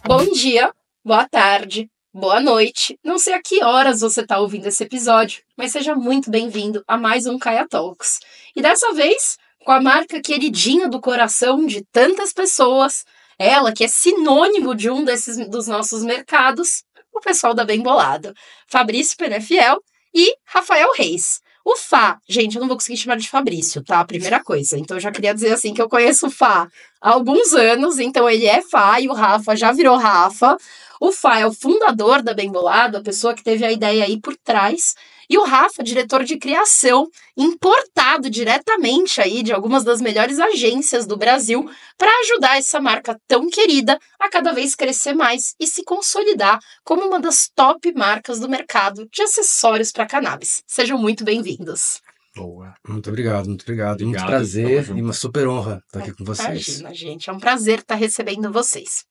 Bom dia, boa tarde, boa noite. Não sei a que horas você está ouvindo esse episódio, mas seja muito bem-vindo a mais um Kaia Talks. E dessa vez, com a marca queridinha do coração de tantas pessoas, ela que é sinônimo de um dos nossos mercados, o pessoal da Bem Bolado, Fabrício Penefiel e Rafael Reis. O Fá, gente, eu não vou conseguir chamar de Fabrício, tá? Primeira coisa. Então, eu já queria dizer assim que eu conheço o Fá há alguns anos, então ele é Fá e o Rafa já virou Rafa. O Fá é o fundador da Bem Bolado, a pessoa que teve a ideia aí por trás. E o Rafa, diretor de criação, importado diretamente aí de algumas das melhores agências do Brasil para ajudar essa marca tão querida a cada vez crescer mais e se consolidar como uma das top marcas do mercado de acessórios para cannabis. Sejam muito bem-vindos. Boa. Muito obrigado. Muito Obrigado, prazer tamo e uma super honra estar aqui com vocês. Imagina, gente, é um prazer estar recebendo vocês.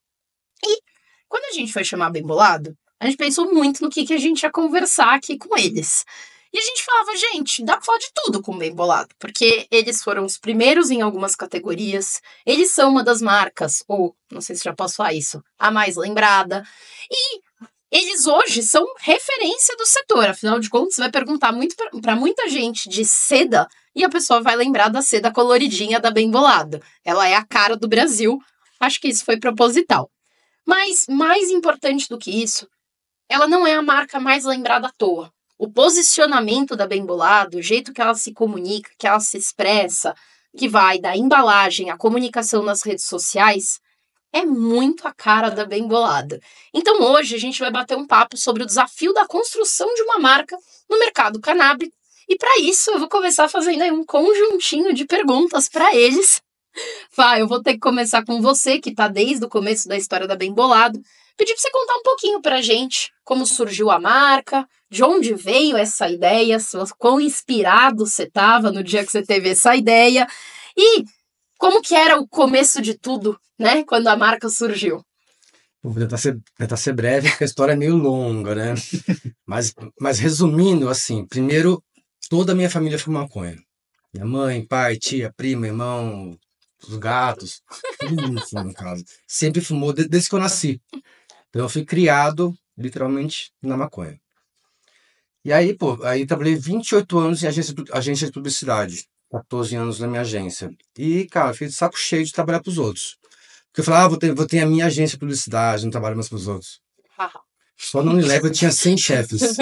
E quando a gente foi chamar a Bem Bolado, a gente pensou muito no que a gente ia conversar aqui com eles. E a gente falava, gente, dá pra falar de tudo com o Bem Bolado, porque eles foram os primeiros em algumas categorias, eles são uma das marcas, ou, não sei se já posso falar isso, a mais lembrada, e eles hoje são referência do setor. Afinal de contas, você vai perguntar muito para muita gente de seda, e a pessoa vai lembrar da seda coloridinha da Bem Bolado. Ela é a cara do Brasil, acho que isso foi proposital. Mas, mais importante do que isso, ela não é a marca mais lembrada à toa. O posicionamento da Bem Bolado, o jeito que ela se comunica, que ela se expressa, que vai da embalagem à comunicação nas redes sociais, é muito a cara da Bem Bolado. Então hoje a gente vai bater um papo sobre o desafio da construção de uma marca no mercado canábico. E para isso eu vou começar fazendo aí um conjuntinho de perguntas para eles. Fá, eu vou ter que começar com você, que está desde o começo da história da Bem Bolado. Pedir para você contar um pouquinho para a gente como surgiu a marca, de onde veio essa ideia, quão inspirado você estava no dia que você teve essa ideia e como que era o começo de tudo, né, quando a marca surgiu. Vou tentar ser breve, porque a história é meio longa, né? mas resumindo, assim, primeiro, toda a minha família fuma maconha. Minha mãe, pai, tia, prima, irmão, os gatos, todo mundo fuma em casa. Sempre fumou desde que eu nasci. Então eu fui criado, literalmente, na maconha. E aí, aí trabalhei 28 anos em agência de publicidade. 14 anos na minha agência. E, cara, fiquei de saco cheio de trabalhar pros outros. Porque eu falava, vou ter a minha agência de publicidade, não trabalho mais pros outros. Só na Unilever eu tinha 100 chefes.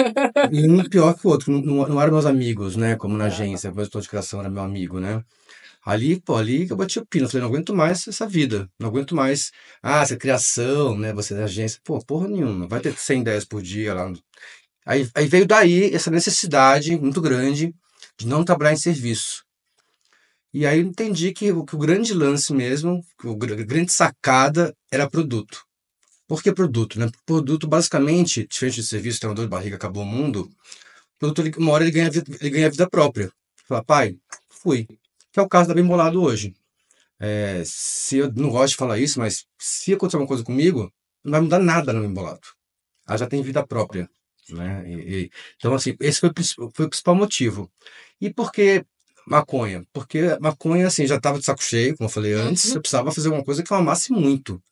E um pior que o outro. Não eram meus amigos, né? Como na agência, o produtor de criação era meu amigo, né? Ali que eu bati o pino. Eu falei, não aguento mais essa vida. Não aguento mais. Essa criação, né? Você da agência. Porra nenhuma. Vai ter 100 ideias por dia lá. Aí veio daí essa necessidade muito grande de não trabalhar em serviço. E aí eu entendi que o grande lance mesmo, a grande sacada era produto. Por que produto, né? Produto, basicamente, diferente de serviço, tem uma dor de barriga, acabou o mundo, o produto, uma hora ele ganha vida própria. Fala, pai, fui. Que é o caso da Bem Bolado hoje. Se eu não gosto de falar isso, mas se acontecer uma coisa comigo, não vai mudar nada no Bem Bolado. Ela já tem vida própria. Né? Então, assim, esse foi o principal motivo. E por que maconha? Porque maconha, assim, já estava de saco cheio, como eu falei antes, eu precisava fazer uma coisa que eu amasse muito.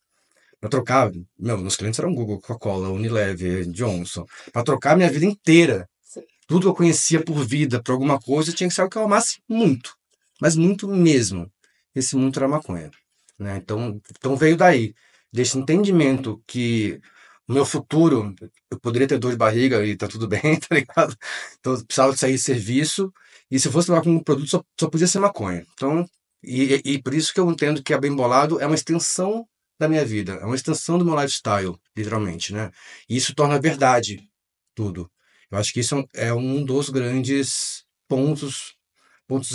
Para trocar, meus clientes eram Google, Coca-Cola, Unilever, Johnson. Para trocar a minha vida inteira. Sim. Tudo que eu conhecia por vida, por alguma coisa, tinha que ser algo que eu amasse muito. Mas muito mesmo. Esse muito era maconha. Né? Então veio daí. Desse entendimento que o meu futuro, eu poderia ter dor de barriga e tá tudo bem, tá ligado? Então eu precisava sair de serviço. E se eu fosse trabalhar com um produto, só podia ser maconha. Então, e por isso que eu entendo que a Bem Bolado é uma extensão da minha vida, é uma extensão do meu lifestyle, literalmente, né? E isso torna verdade tudo. Eu acho que isso é um dos grandes pontos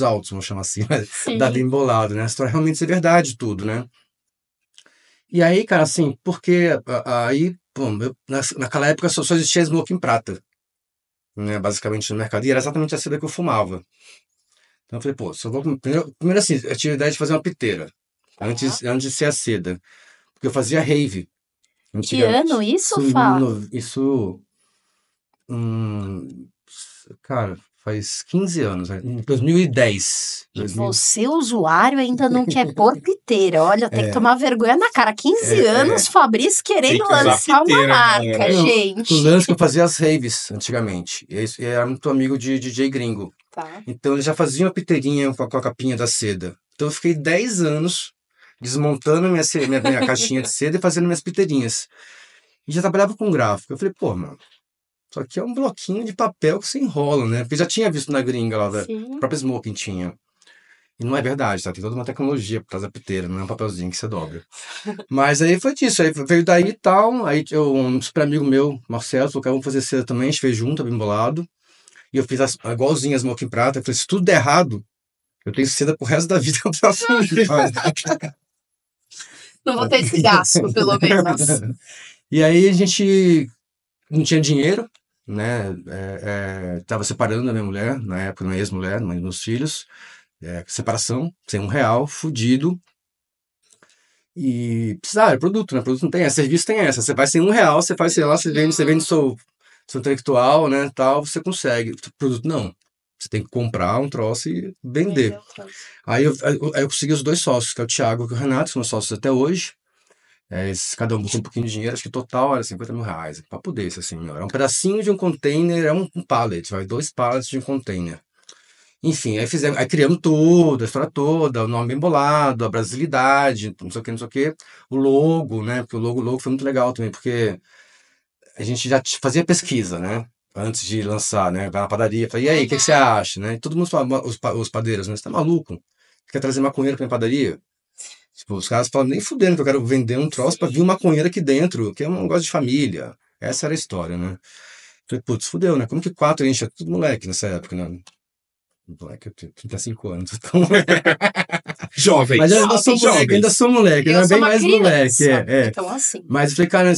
altos, vamos chamar assim, da Bem Bolado, né? Se torna realmente ser verdade tudo, né? E aí, cara, assim, porque aí, naquela época só existia smoke em prata, né? Basicamente no mercado, e era exatamente a seda que eu fumava. Então eu falei, só vou... Primeiro assim, eu tive a ideia de fazer uma piteira, antes de ser a seda. Porque eu fazia rave. Que ano isso, Fá? Isso... cara, Faz 15 anos, né? Em 2010. E você, usuário, ainda não quer pôr piteira. Olha, tem que tomar vergonha na cara. 15 anos, Fabrício querendo lançar uma marca, gente. O lance que eu fazia as raves antigamente. E era muito amigo de DJ gringo. Tá. Então ele já fazia uma piteirinha com a capinha da seda. Então eu fiquei 10 anos desmontando minha caixinha de seda e fazendo minhas piteirinhas. E já trabalhava com gráfico. Eu falei, pô, mano, isso aqui é um bloquinho de papel que você enrola, né? Porque eu já tinha visto na gringa lá, da própria Smoking tinha. E não é verdade, tá? Tem toda uma tecnologia por trás da piteira, não é um papelzinho que você dobra. Mas aí foi disso, aí veio daí e tal. Aí um super amigo meu, Marcelo, falou que vamos fazer seda também, a gente fez junto, bem bolado. E eu fiz igualzinho as Smoking Prata. Eu falei, se tudo der errado, eu tenho seda pro resto da vida. Não vou ter esse gasto, pelo menos. E aí a gente não tinha dinheiro, né? Tava separando da minha mulher, na época, minha ex-mulher, mãe dos meus filhos. Separação, sem R$1, fudido. E precisava, produto, né? Produto não tem essa, serviço tem essa. Você vai sem R$1, você faz, sei lá, você vende seu intelectual, né? Tal, você consegue. Produto não. Você tem que comprar um troço e vender. Aí eu consegui os 2 sócios, que é o Thiago e o Renato, que são sócios até hoje. Cada um botou um pouquinho de dinheiro, acho que total era R$50 mil. Papo desse, assim, meu. Era um pedacinho de um container, é um pallet, 2 pallets de um container. Enfim, aí criamos tudo, a história toda, o nome bem bolado, a brasilidade, não sei o que, o logo, né? Porque o logo foi muito legal também, porque a gente já fazia pesquisa, né? Antes de lançar, né? Vai na padaria, fala, e aí, o que você acha, né? E todo mundo fala, os padeiros, né? Você tá maluco? Quer trazer maconheiro pra minha padaria? Tipo, os caras falam, nem fudendo que eu quero vender um troço pra vir um maconheiro aqui dentro, que é um negócio de família. Essa era a história, né? Falei, putz, fudeu, né? Como que 4 enche tudo moleque nessa época, né? Moleque, eu tenho 35 anos, então... Jovem. Mas eu ainda sou moleque, não é bem mais moleque. Então, assim. Mas eu falei, cara,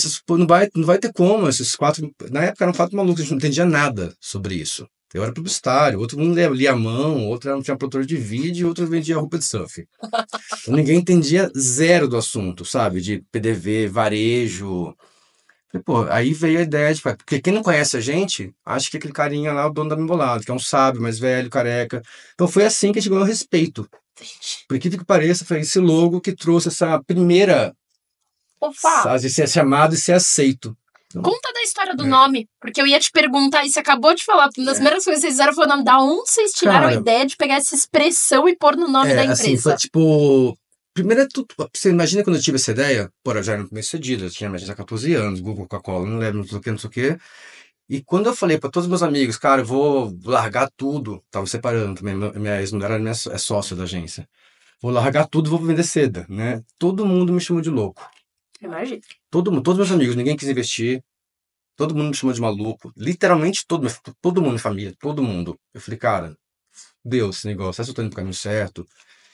não vai ter como, esses 4... Na época eram 4 malucos, a gente não entendia nada sobre isso. Eu era publicitário, outro mundo lia a mão, outro tinha produtor de vídeo, outro vendia roupa de surf. Então ninguém entendia zero do assunto, sabe? De PDV, varejo. Falei, pô, aí veio a ideia de... Porque quem não conhece a gente, acha que aquele carinha lá é o dono da Bembolado, que é um sábio, mais velho, careca. Então foi assim que a gente ganhou respeito. Por incrível que pareça, foi esse logo que trouxe essa primeira... De ser chamado e ser aceito. Conta da história do nome, porque eu ia te perguntar, e você acabou de falar, uma das primeiras coisas que vocês fizeram foi o nome. Da onde vocês tiraram a ideia de pegar essa expressão e pôr no nome da empresa? Assim, foi tipo... Primeiro, você imagina quando eu tive essa ideia, eu já era meio cedido, eu tinha 14 anos, Google, Coca-Cola, não lembro, não sei o que. E quando eu falei para todos os meus amigos, cara, eu vou largar tudo, tava separando também, minha ex-mulher é sócia da agência, vou largar tudo e vou vender seda, né? Todo mundo me chamou de louco. Imagina. Todos meus amigos, ninguém quis investir, todo mundo me chamou de maluco, literalmente todo mundo, minha família, todo mundo. Eu falei, cara, Deus, esse negócio, será que eu tô indo pro caminho certo?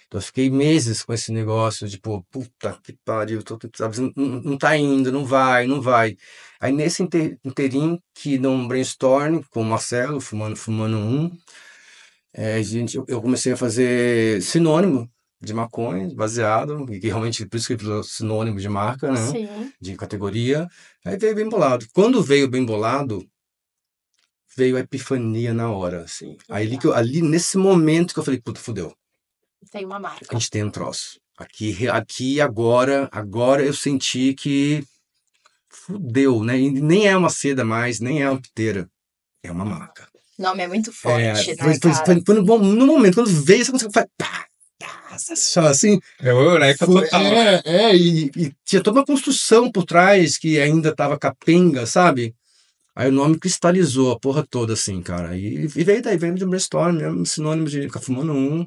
Então eu fiquei meses com esse negócio, tipo, puta que pariu, não tá indo, não vai. Aí nesse inteirinho, que num brainstorm com o Marcelo, fumando eu comecei a fazer sinônimo de maconha, baseado, e realmente por isso que virou sinônimo de marca, né? Sim. De categoria. Aí veio bem bolado. Quando veio bem bolado, veio a epifania na hora, assim. Aí ali nesse momento que eu falei, puta, fudeu. Tem uma marca. A gente tem um troço. Aqui agora eu senti que fudeu, né? E nem é uma seda mais, nem é uma piteira. É uma marca. O nome é muito forte, né, foi no momento, quando veio, você consegue fazer... assim... E tinha toda uma construção por trás que ainda tava capenga, sabe? Aí o nome cristalizou a porra toda, assim, cara. E veio de um brainstorm, mesmo sinônimo de ficar fumando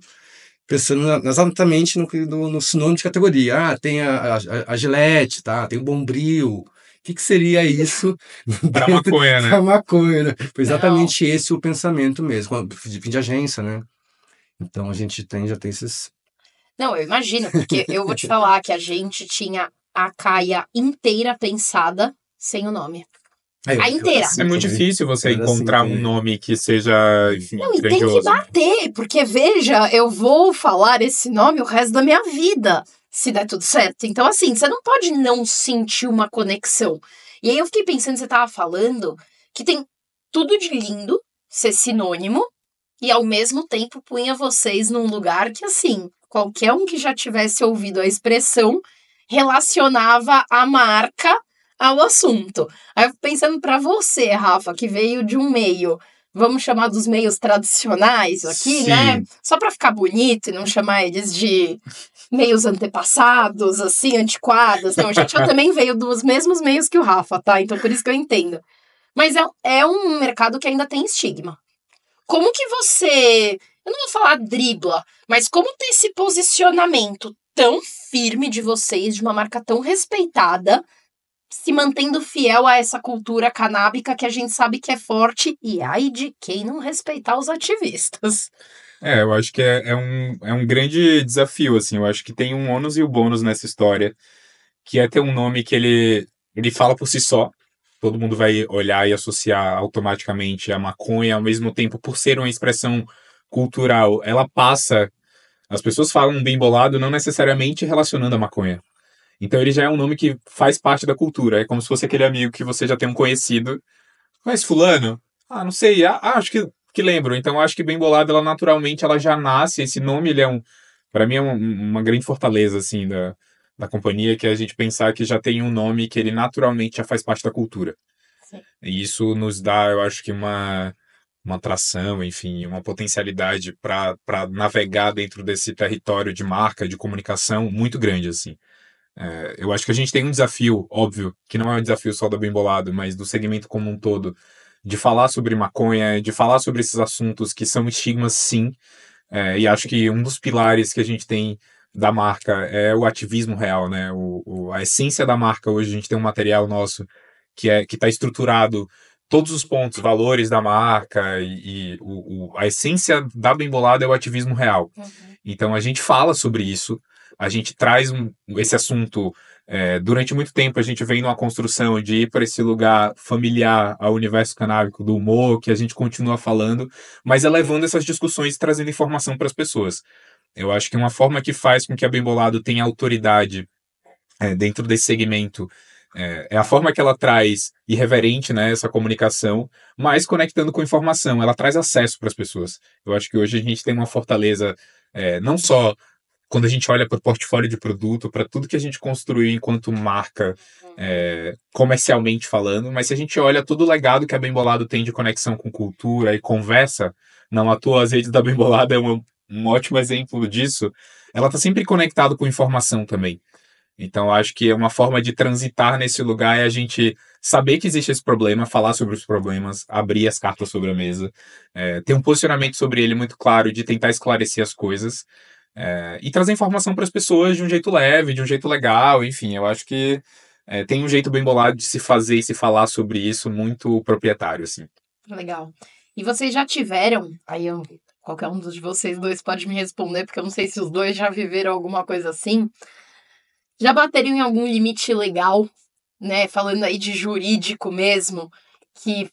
pensando exatamente no sinônimo de categoria. Tem a Gillette, tá? Tem o Bombril. O que seria isso? Pra maconha, né? Pra maconha, né? Foi exatamente esse o pensamento mesmo, de agência, né? Então a gente já tem esses... Não, eu imagino, porque eu vou te falar que a gente tinha a Caia inteira pensada sem o nome. A inteira. É muito difícil você encontrar um nome que seja, enfim, não, e grandioso. tem que bater, porque veja, eu vou falar esse nome o resto da minha vida, se der tudo certo. Então, assim, você não pode não sentir uma conexão. E aí eu fiquei pensando, você tava falando, que tem tudo de lindo ser sinônimo, e ao mesmo tempo punha vocês num lugar que, assim, qualquer um que já tivesse ouvido a expressão relacionava a marca ao assunto. Aí eu fico pensando para você, Rafa, que veio de um meio, vamos chamar dos meios tradicionais aqui, Sim. né? Só para ficar bonito e não chamar eles de meios antepassados, assim, antiquados. Não, gente, eu também veio dos mesmos meios que o Rafa, tá? Então por isso que eu entendo. Mas é um mercado que ainda tem estigma. Como que você, eu não vou falar dribla, mas como ter esse posicionamento tão firme de vocês, de uma marca tão respeitada, se mantendo fiel a essa cultura canábica que a gente sabe que é forte, e ai de quem não respeitar os ativistas. Eu acho que é um grande desafio, assim. Eu acho que tem um ônus e o bônus nessa história, que é ter um nome que ele fala por si só. Todo mundo vai olhar e associar automaticamente a maconha, ao mesmo tempo, por ser uma expressão cultural, ela passa. As pessoas falam bem bolado não necessariamente relacionando a maconha. Então ele já é um nome que faz parte da cultura. É como se fosse aquele amigo que você já tem um conhecido. Mas fulano? Ah, não sei. Acho que lembro. Então acho que bem bolado, ela naturalmente ela já nasce. Esse nome, ele é para mim é uma grande fortaleza, assim, da companhia, que é a gente pensar que já tem um nome que ele naturalmente já faz parte da cultura. Sim. E isso nos dá, eu acho que uma atração, enfim, uma potencialidade para navegar dentro desse território de marca, de comunicação muito grande, assim. Eu acho que a gente tem um desafio, óbvio, que não é um desafio só da Bem Bolado, mas do segmento como um todo, de falar sobre maconha, de falar sobre esses assuntos que são estigmas, sim. E acho que um dos pilares que a gente tem da marca é o ativismo real, né? A essência da marca hoje, a gente tem um material nosso que está estruturado todos os pontos, valores da marca a essência da Bem Bolado é o ativismo real. Uhum. Então a gente fala sobre isso, a gente traz esse assunto. Durante muito tempo a gente vem numa construção de ir para esse lugar familiar ao universo canábico do humor, que a gente continua falando, mas é levando essas discussões e trazendo informação para as pessoas. Eu acho que uma forma que faz com que a Bem Bolado tenha autoridade dentro desse segmento é a forma que ela traz irreverente, né, essa comunicação, mas conectando com informação, ela traz acesso para as pessoas. Eu acho que hoje a gente tem uma fortaleza, não só quando a gente olha para o portfólio de produto, para tudo que a gente construiu enquanto marca, comercialmente falando, mas se a gente olha todo o legado que a Bem Bolado tem de conexão com cultura e conversa, não à toa as redes da Bem Bolado é um ótimo exemplo disso, ela está sempre conectada com informação também. Então, acho que é uma forma de transitar nesse lugar é a gente saber que existe esse problema, falar sobre os problemas, abrir as cartas sobre a mesa, ter um posicionamento sobre ele muito claro, de tentar esclarecer as coisas, e trazer informação para as pessoas de um jeito leve, de um jeito legal, enfim, eu acho que tem um jeito bem bolado de se fazer e se falar sobre isso, muito proprietário, assim. Legal. E vocês já tiveram, qualquer um de vocês dois pode me responder, porque eu não sei se os dois já viveram alguma coisa assim, já bateriam em algum limite legal, né? Falando aí de jurídico mesmo, que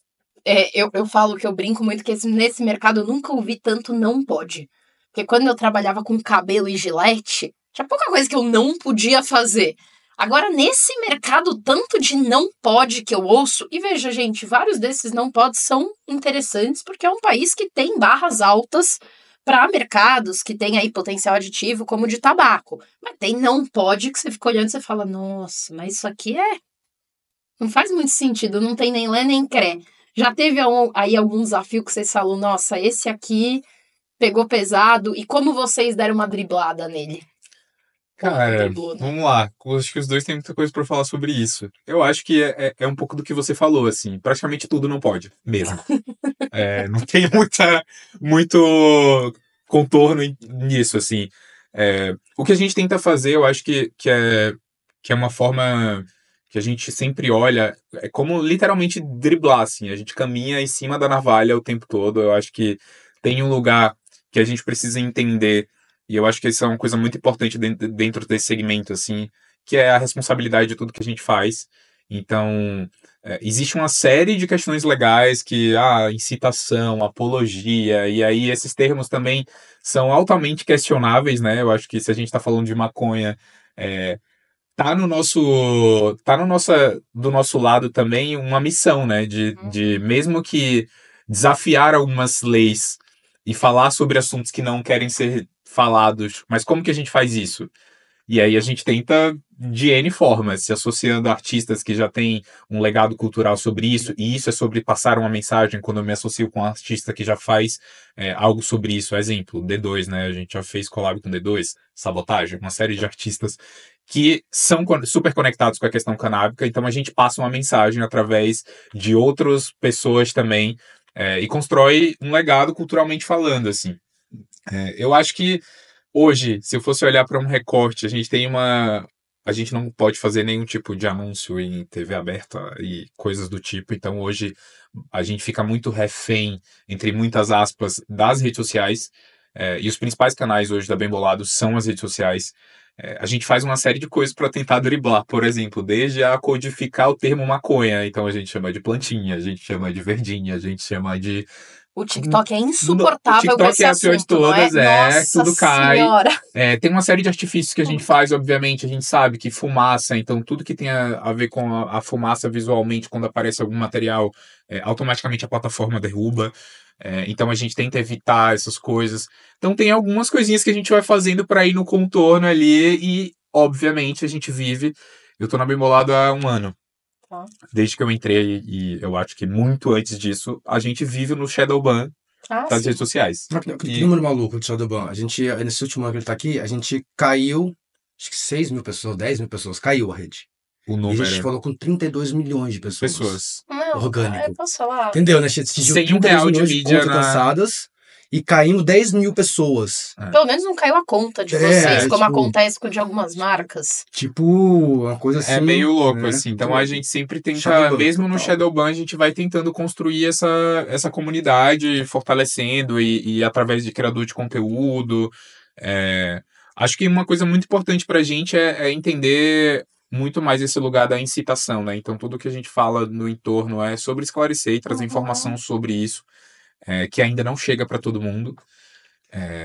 eu falo que eu brinco muito que nesse mercado eu nunca ouvi tanto não pode. Porque quando eu trabalhava com cabelo e gilete, tinha pouca coisa que eu não podia fazer. Agora, nesse mercado, tanto de não pode que eu ouço, e veja, gente, vários desses não pode são interessantes, porque é um país que tem barras altas para mercados que tem aí potencial aditivo, como de tabaco. Mas tem não pode que você fica olhando e você fala, nossa, mas isso aqui não faz muito sentido, não tem nem lé nem cré. Já teve aí algum desafio que vocês falam, nossa, esse aqui pegou pesado, e como vocês deram uma driblada nele? Cara, vamos lá. Acho que os dois têm muita coisa para falar sobre isso. Eu acho que é um pouco do que você falou, assim. Praticamente tudo não pode, mesmo. Não tem muito contorno nisso, assim. O que a gente tenta fazer, eu acho que é uma forma que a gente sempre olha, é como literalmente driblar, assim. A gente caminha em cima da navalha o tempo todo. Eu acho que tem um lugar que a gente precisa entender. E eu acho que isso é uma coisa muito importante dentro desse segmento, assim, que é a responsabilidade de tudo que a gente faz. Então, existe uma série de questões legais que, incitação, apologia, e aí esses termos também são altamente questionáveis, né? Eu acho que se a gente está falando de maconha, do nosso lado também uma missão, né? De mesmo que desafiar algumas leis e falar sobre assuntos que não querem ser falados. Mas como que a gente faz isso? E aí a gente tenta de N formas, se associando a artistas que já têm um legado cultural sobre isso, e isso é sobre passar uma mensagem quando eu me associo com um artista que já faz algo sobre isso. Exemplo, D2, né? A gente já fez collab com D2, Sabotagem, uma série de artistas que são super conectados com a questão canábica, então a gente passa uma mensagem através de outras pessoas também, e constrói um legado culturalmente falando, assim. Eu acho que hoje, se eu fosse olhar para um recorte, a gente não pode fazer nenhum tipo de anúncio em TV aberta e coisas do tipo, então hoje a gente fica muito refém, entre muitas aspas, das redes sociais, e os principais canais hoje da Bem Bolado são as redes sociais. A gente faz uma série de coisas para tentar driblar, por exemplo, desde a codificar o termo maconha, então a gente chama de plantinha, a gente chama de verdinha, a gente chama de... O TikTok é insuportável com esse é a pior de assunto, todas, não é? Nossa tudo cai. Senhora. Tem uma série de artifícios que a gente faz, obviamente, a gente sabe que fumaça, então tudo que tem a ver com a fumaça visualmente, quando aparece algum material, automaticamente a plataforma derruba. Então a gente tenta evitar essas coisas. Então tem algumas coisinhas que a gente vai fazendo para ir no contorno ali e, obviamente, a gente vive... Eu tô na Bem Bolado há 1 ano. Desde que eu entrei, e eu acho que muito antes disso, a gente vive no Shadowban das redes sociais. Que número maluco do Shadowban. A gente, nesse último ano que ele tá aqui, a gente caiu, acho que 6 mil pessoas, 10 mil pessoas, caiu a rede. O número. E a gente falou com 32 milhões de pessoas. Não, orgânico. Posso falar? Entendeu, né? A gente atingiu 32 milhões de contas lançadas e caímos 10 mil pessoas. Pelo menos não caiu a conta de vocês, como acontece com de algumas marcas. Tipo, uma coisa assim. É meio louco, assim. Então a gente sempre tenta, Shadowban, mesmo no Shadowban, a gente vai tentando construir essa comunidade, fortalecendo e através de criador de conteúdo. Acho que uma coisa muito importante pra gente é entender muito mais esse lugar da incitação, né? Então tudo que a gente fala no entorno é sobre esclarecer e trazer informação sobre isso. Que ainda não chega para todo mundo.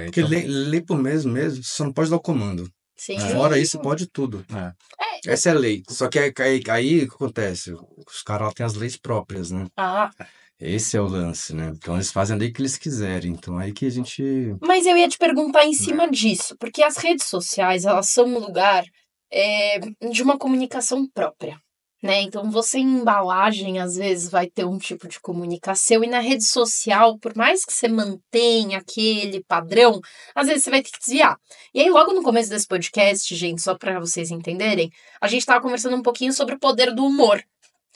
Porque então... lei por mesmo, você só não pode dar o comando. Sim. Fora isso, pode tudo. Essa é a lei. Só que aí o que acontece? Os caras têm as leis próprias, né? Esse é o lance, né? Então eles fazem a lei que eles quiserem. Então aí que a gente... Mas eu ia te perguntar em cima disso. Porque as redes sociais, elas são um lugar de uma comunicação própria. Né? Então, você em embalagem, às vezes, vai ter um tipo de comunicação, e na rede social, por mais que você mantenha aquele padrão, às vezes você vai ter que desviar. E aí, logo no começo desse podcast, gente, só para vocês entenderem, a gente estava conversando um pouquinho sobre o poder do humor.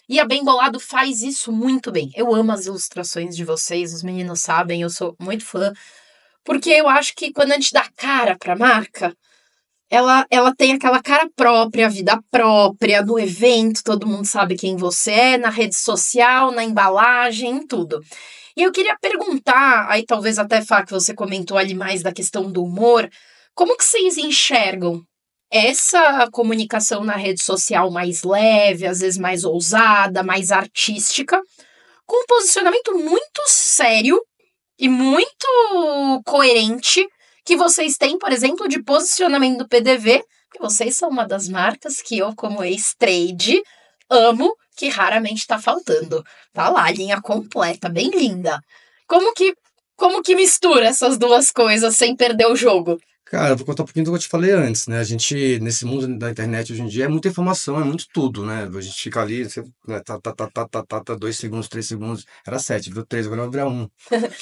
E a Bem Bolado faz isso muito bem. Eu amo as ilustrações de vocês, os meninos sabem, eu sou muito fã, porque eu acho que quando a gente dá cara pra marca, ela tem aquela cara própria, vida própria, no evento, todo mundo sabe quem você é, na rede social, na embalagem, em tudo. E eu queria perguntar, aí talvez até, Fá, que você comentou ali mais da questão do humor, como que vocês enxergam essa comunicação na rede social mais leve, às vezes mais ousada, mais artística, com um posicionamento muito sério e muito coerente que vocês têm, por exemplo, de posicionamento do PDV, que vocês são uma das marcas que eu, como ex-trade, amo, que raramente tá faltando. Tá lá, a linha completa, bem linda. Como que mistura essas duas coisas sem perder o jogo? Cara, vou contar um pouquinho do que eu te falei antes, né? A gente, nesse mundo da internet hoje em dia, é muita informação, é muito tudo, né? A gente fica ali, você, né, 2 segundos, 3 segundos, era 7, virou 3, agora vai virar 1.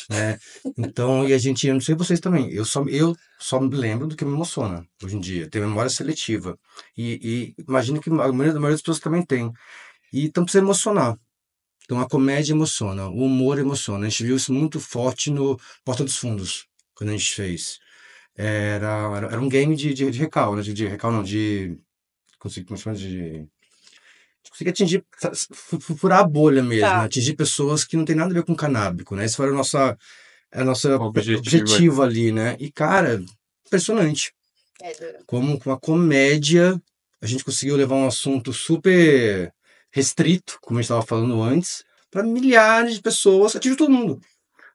Né? Então, e a gente, eu não sei vocês também, eu só me lembro do que me emociona hoje em dia, tem memória seletiva. E imagino que a maioria das pessoas também tem. E então precisa emocionar. Então a comédia emociona, o humor emociona. A gente viu isso muito forte no Porta dos Fundos, quando a gente fez. Era um game de recal, né? De recal não, como chama de conseguir atingir, furar a bolha mesmo, né? Atingir pessoas que não tem nada a ver com canábico, né? Esse foi o nosso objetivo ali, né? E, cara, impressionante. Como com a comédia a gente conseguiu levar um assunto super restrito, como a gente estava falando antes, para milhares de pessoas, atingiu todo mundo.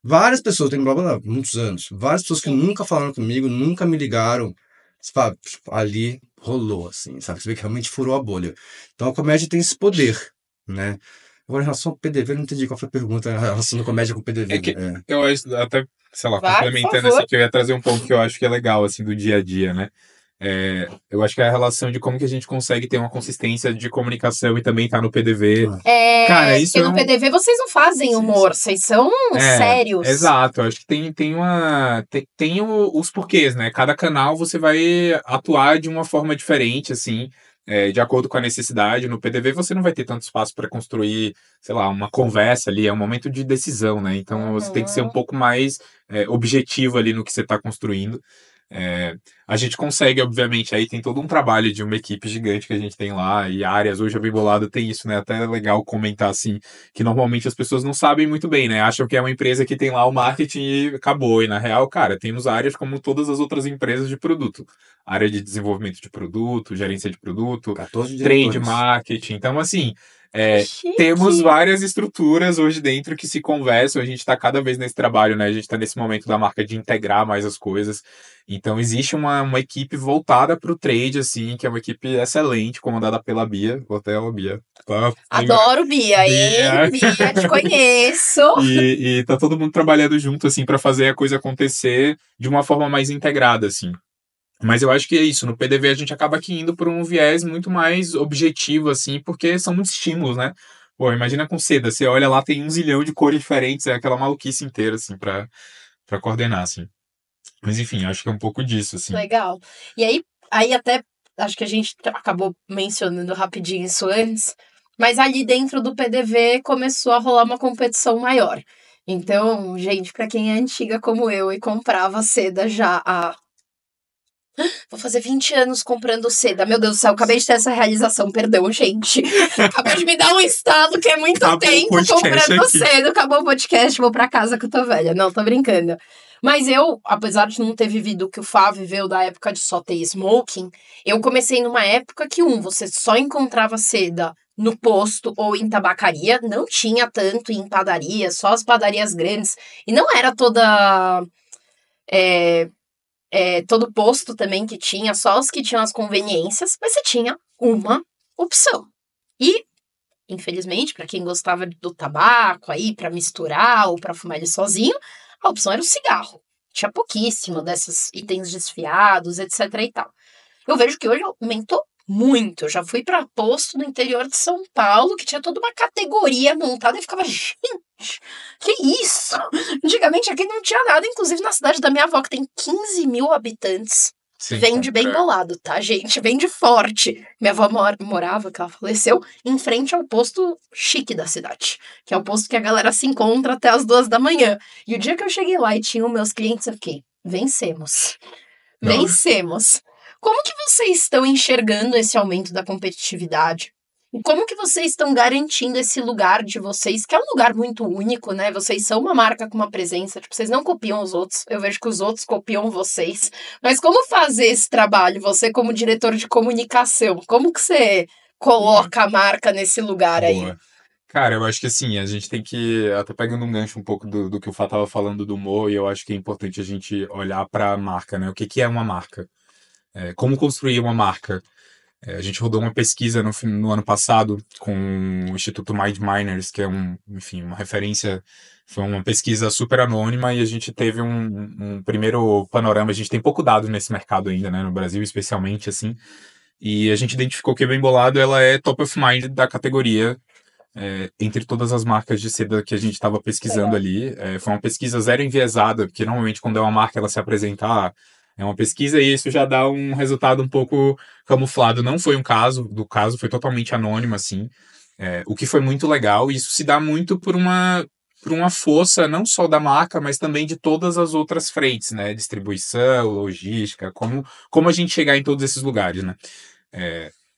Várias pessoas, tem muitos anos, várias pessoas que nunca falaram comigo, nunca me ligaram, sabe, ali rolou, assim, sabe, você vê que realmente furou a bolha. Então a comédia tem esse poder, né? Agora, em relação ao PDV, eu não entendi qual foi a pergunta, em relação à comédia com o PDV. Eu acho, até sei lá, Vai, complementando por favor. assim, que eu ia trazer um ponto que eu acho que é legal, assim, do dia a dia, né? Eu acho que é a relação de como que a gente consegue ter uma consistência de comunicação e também tá no PDV. Cara, isso Porque é no PDV vocês não fazem humor, vocês são sérios. exato. Eu acho que tem os porquês, né? Cada canal você vai atuar de uma forma diferente, assim, de acordo com a necessidade. No PDV você não vai ter tanto espaço para construir, sei lá, uma conversa ali, é um momento de decisão, né? Então você tem que ser um pouco mais objetivo ali no que você está construindo. A gente consegue, obviamente, aí tem todo um trabalho de uma equipe gigante que a gente tem lá, e áreas, hoje a Bem Bolado tem isso, né? Até é legal comentar assim, que normalmente as pessoas não sabem muito bem, né? Acham que é uma empresa que tem lá o marketing e acabou. E na real, cara, temos áreas como todas as outras empresas de produto. Área de desenvolvimento de produto, gerência de produto, 14 trade diretores. marketing. Então, assim, Chique. temos várias estruturas hoje dentro que se conversam. A gente está cada vez nesse trabalho, né? A gente está nesse momento da marca de integrar mais as coisas. Então, existe uma equipe voltada para o trade, assim, que é uma equipe excelente, comandada pela Bia. Vou até a Bia. Tá? Adoro Bia, Bia. hein? Bia, te conheço. E tá todo mundo trabalhando junto, assim, para fazer a coisa acontecer de uma forma mais integrada, assim. Mas eu acho que é isso. No PDV a gente acaba aqui indo por um viés muito mais objetivo, assim, porque são muitos estímulos, né? Pô, imagina com seda. Você olha lá, tem 1 zilhão de cores diferentes, é aquela maluquice inteira, assim, pra coordenar, assim. Mas enfim, acho que é um pouco disso, assim. Legal. E aí até, acho que a gente acabou mencionando rapidinho isso antes, mas ali dentro do PDV começou a rolar uma competição maior. Então, gente, pra quem é antiga como eu e comprava seda já há... Vou fazer 20 anos comprando seda. Meu Deus do céu, acabei de ter essa realização, perdão, gente. Acabou de me dar um estalo que é muito Acabou o tempo podcast comprando aqui. seda. Acabou o podcast, vou pra casa que eu tô velha. Não, tô brincando. Mas eu, apesar de não ter vivido o que o Fá viveu da época de só ter smoking, eu comecei numa época que, você só encontrava seda no posto ou em tabacaria, não tinha tanto em padaria, só as padarias grandes. E não era todo posto também que tinha, só os que tinham as conveniências, mas você tinha uma opção. E, infelizmente, para quem gostava do tabaco aí, para misturar ou para fumar ele sozinho, a opção era o cigarro. Tinha pouquíssimo desses itens desfiados, etc e tal. Eu vejo que hoje aumentou muito. Eu já fui para posto no interior de São Paulo, que tinha toda uma categoria montada e ficava, gente, que isso? Antigamente aqui não tinha nada, inclusive na cidade da minha avó, que tem 15 mil habitantes. Sim, Vende bem bolado, tá, gente? Vende forte. Minha avó morava, que ela faleceu, em frente ao posto chique da cidade. Que é o posto que a galera se encontra até as 2 da manhã. E o dia que eu cheguei lá e tinha os meus clientes, eu fiquei, vencemos. Não. Vencemos. Como que vocês estão enxergando esse aumento da competitividade? E como que vocês estão garantindo esse lugar de vocês, que é um lugar muito único, né? Vocês são uma marca com uma presença, tipo, vocês não copiam os outros, eu vejo que os outros copiam vocês. Mas como fazer esse trabalho, você como diretor de comunicação, como que você coloca a marca nesse lugar aí? Boa. Cara, eu acho que assim, a gente tem que, até pegando um gancho um pouco do que o Fá tava falando do Mo, e eu acho que é importante a gente olhar para a marca, né? O que é uma marca? Como construir uma marca? A gente rodou uma pesquisa no ano passado com o Instituto MindMiners, que é enfim, uma referência, foi uma pesquisa super anônima e a gente teve um primeiro panorama. A gente tem pouco dado nesse mercado ainda, né, no Brasil especialmente, assim, e a gente identificou que a Bem Bolado ela é top of mind da categoria, entre todas as marcas de seda que a gente estava pesquisando ali. Foi uma pesquisa zero enviesada, porque normalmente quando é uma marca ela se apresenta, é uma pesquisa e isso já dá um resultado um pouco camuflado. Não foi um caso, foi totalmente anônimo, assim. O que foi muito legal, e isso se dá muito por uma força não só da marca, mas também de todas as outras frentes, né? Distribuição, logística, como a gente chegar em todos esses lugares, né?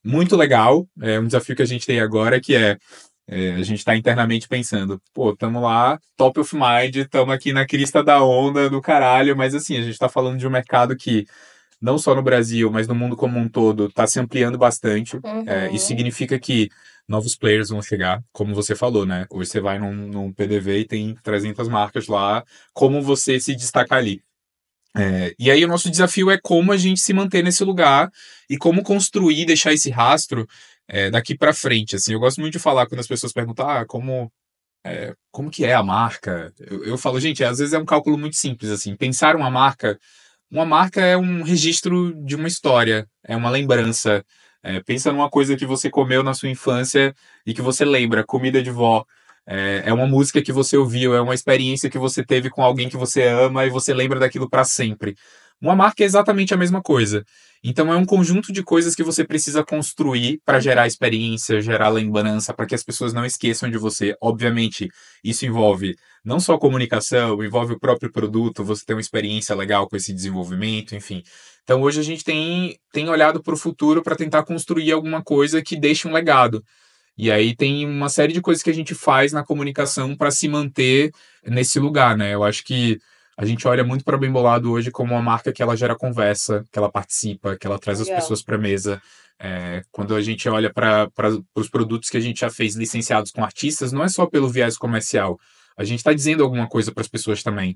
Muito legal, é um desafio que a gente tem agora, que a gente está internamente pensando, pô, estamos lá, top of mind, estamos aqui na crista da onda do caralho, mas assim, a gente está falando de um mercado que, não só no Brasil, mas no mundo como um todo, está se ampliando bastante. Isso significa que novos players vão chegar, como você falou, né? Hoje você vai num PDV e tem 300 marcas lá, como você se destacar ali? E aí o nosso desafio é como a gente se manter nesse lugar e como construir, deixar esse rastro daqui para frente. Assim, eu gosto muito de falar quando as pessoas perguntam como como que é a marca? Eu falo, gente, às vezes é um cálculo muito simples, assim. Pensar uma marca é um registro de uma história, é uma lembrança. Pensa numa coisa que você comeu na sua infância e que você lembra, comida de vó. É uma música que você ouviu, é uma experiência que você teve com alguém que você ama e você lembra daquilo para sempre. Uma marca é exatamente a mesma coisa. Então é um conjunto de coisas que você precisa construir para gerar experiência, gerar lembrança, para que as pessoas não esqueçam de você. Obviamente, isso envolve não só comunicação, envolve o próprio produto, você ter uma experiência legal com esse desenvolvimento, enfim. Então hoje a gente tem olhado para o futuro para tentar construir alguma coisa que deixe um legado. E aí tem uma série de coisas que a gente faz na comunicação para se manter nesse lugar, né? Eu acho que a gente olha muito para Bem Bolado hoje como uma marca que ela gera conversa, que ela participa, que ela traz as Legal. pessoas para a mesa. Quando a gente olha para os produtos que a gente já fez licenciados com artistas, não é só pelo viés comercial. A gente está dizendo alguma coisa para as pessoas também.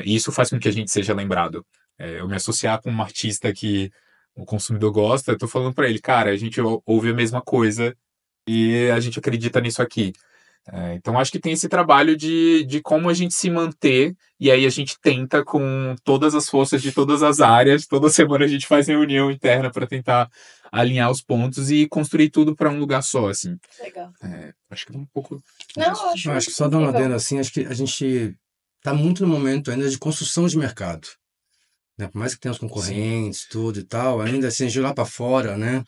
E isso faz com que a gente seja lembrado. Eu me associar com um artista que o consumidor gosta, eu estou falando para ele, cara, a gente ouve a mesma coisa e a gente acredita nisso aqui. Então acho que tem esse trabalho de como a gente se manter, e aí a gente tenta com todas as forças de todas as áreas, toda semana a gente faz reunião interna para tentar alinhar os pontos e construir tudo para um lugar só, assim. Legal. Acho que é um pouco... Não, Eu acho que só dando uma adendo assim, acho que a gente está muito no momento ainda de construção de mercado. Né? Por mais que tenha os concorrentes, tudo e tal, ainda assim, de lá para fora, né?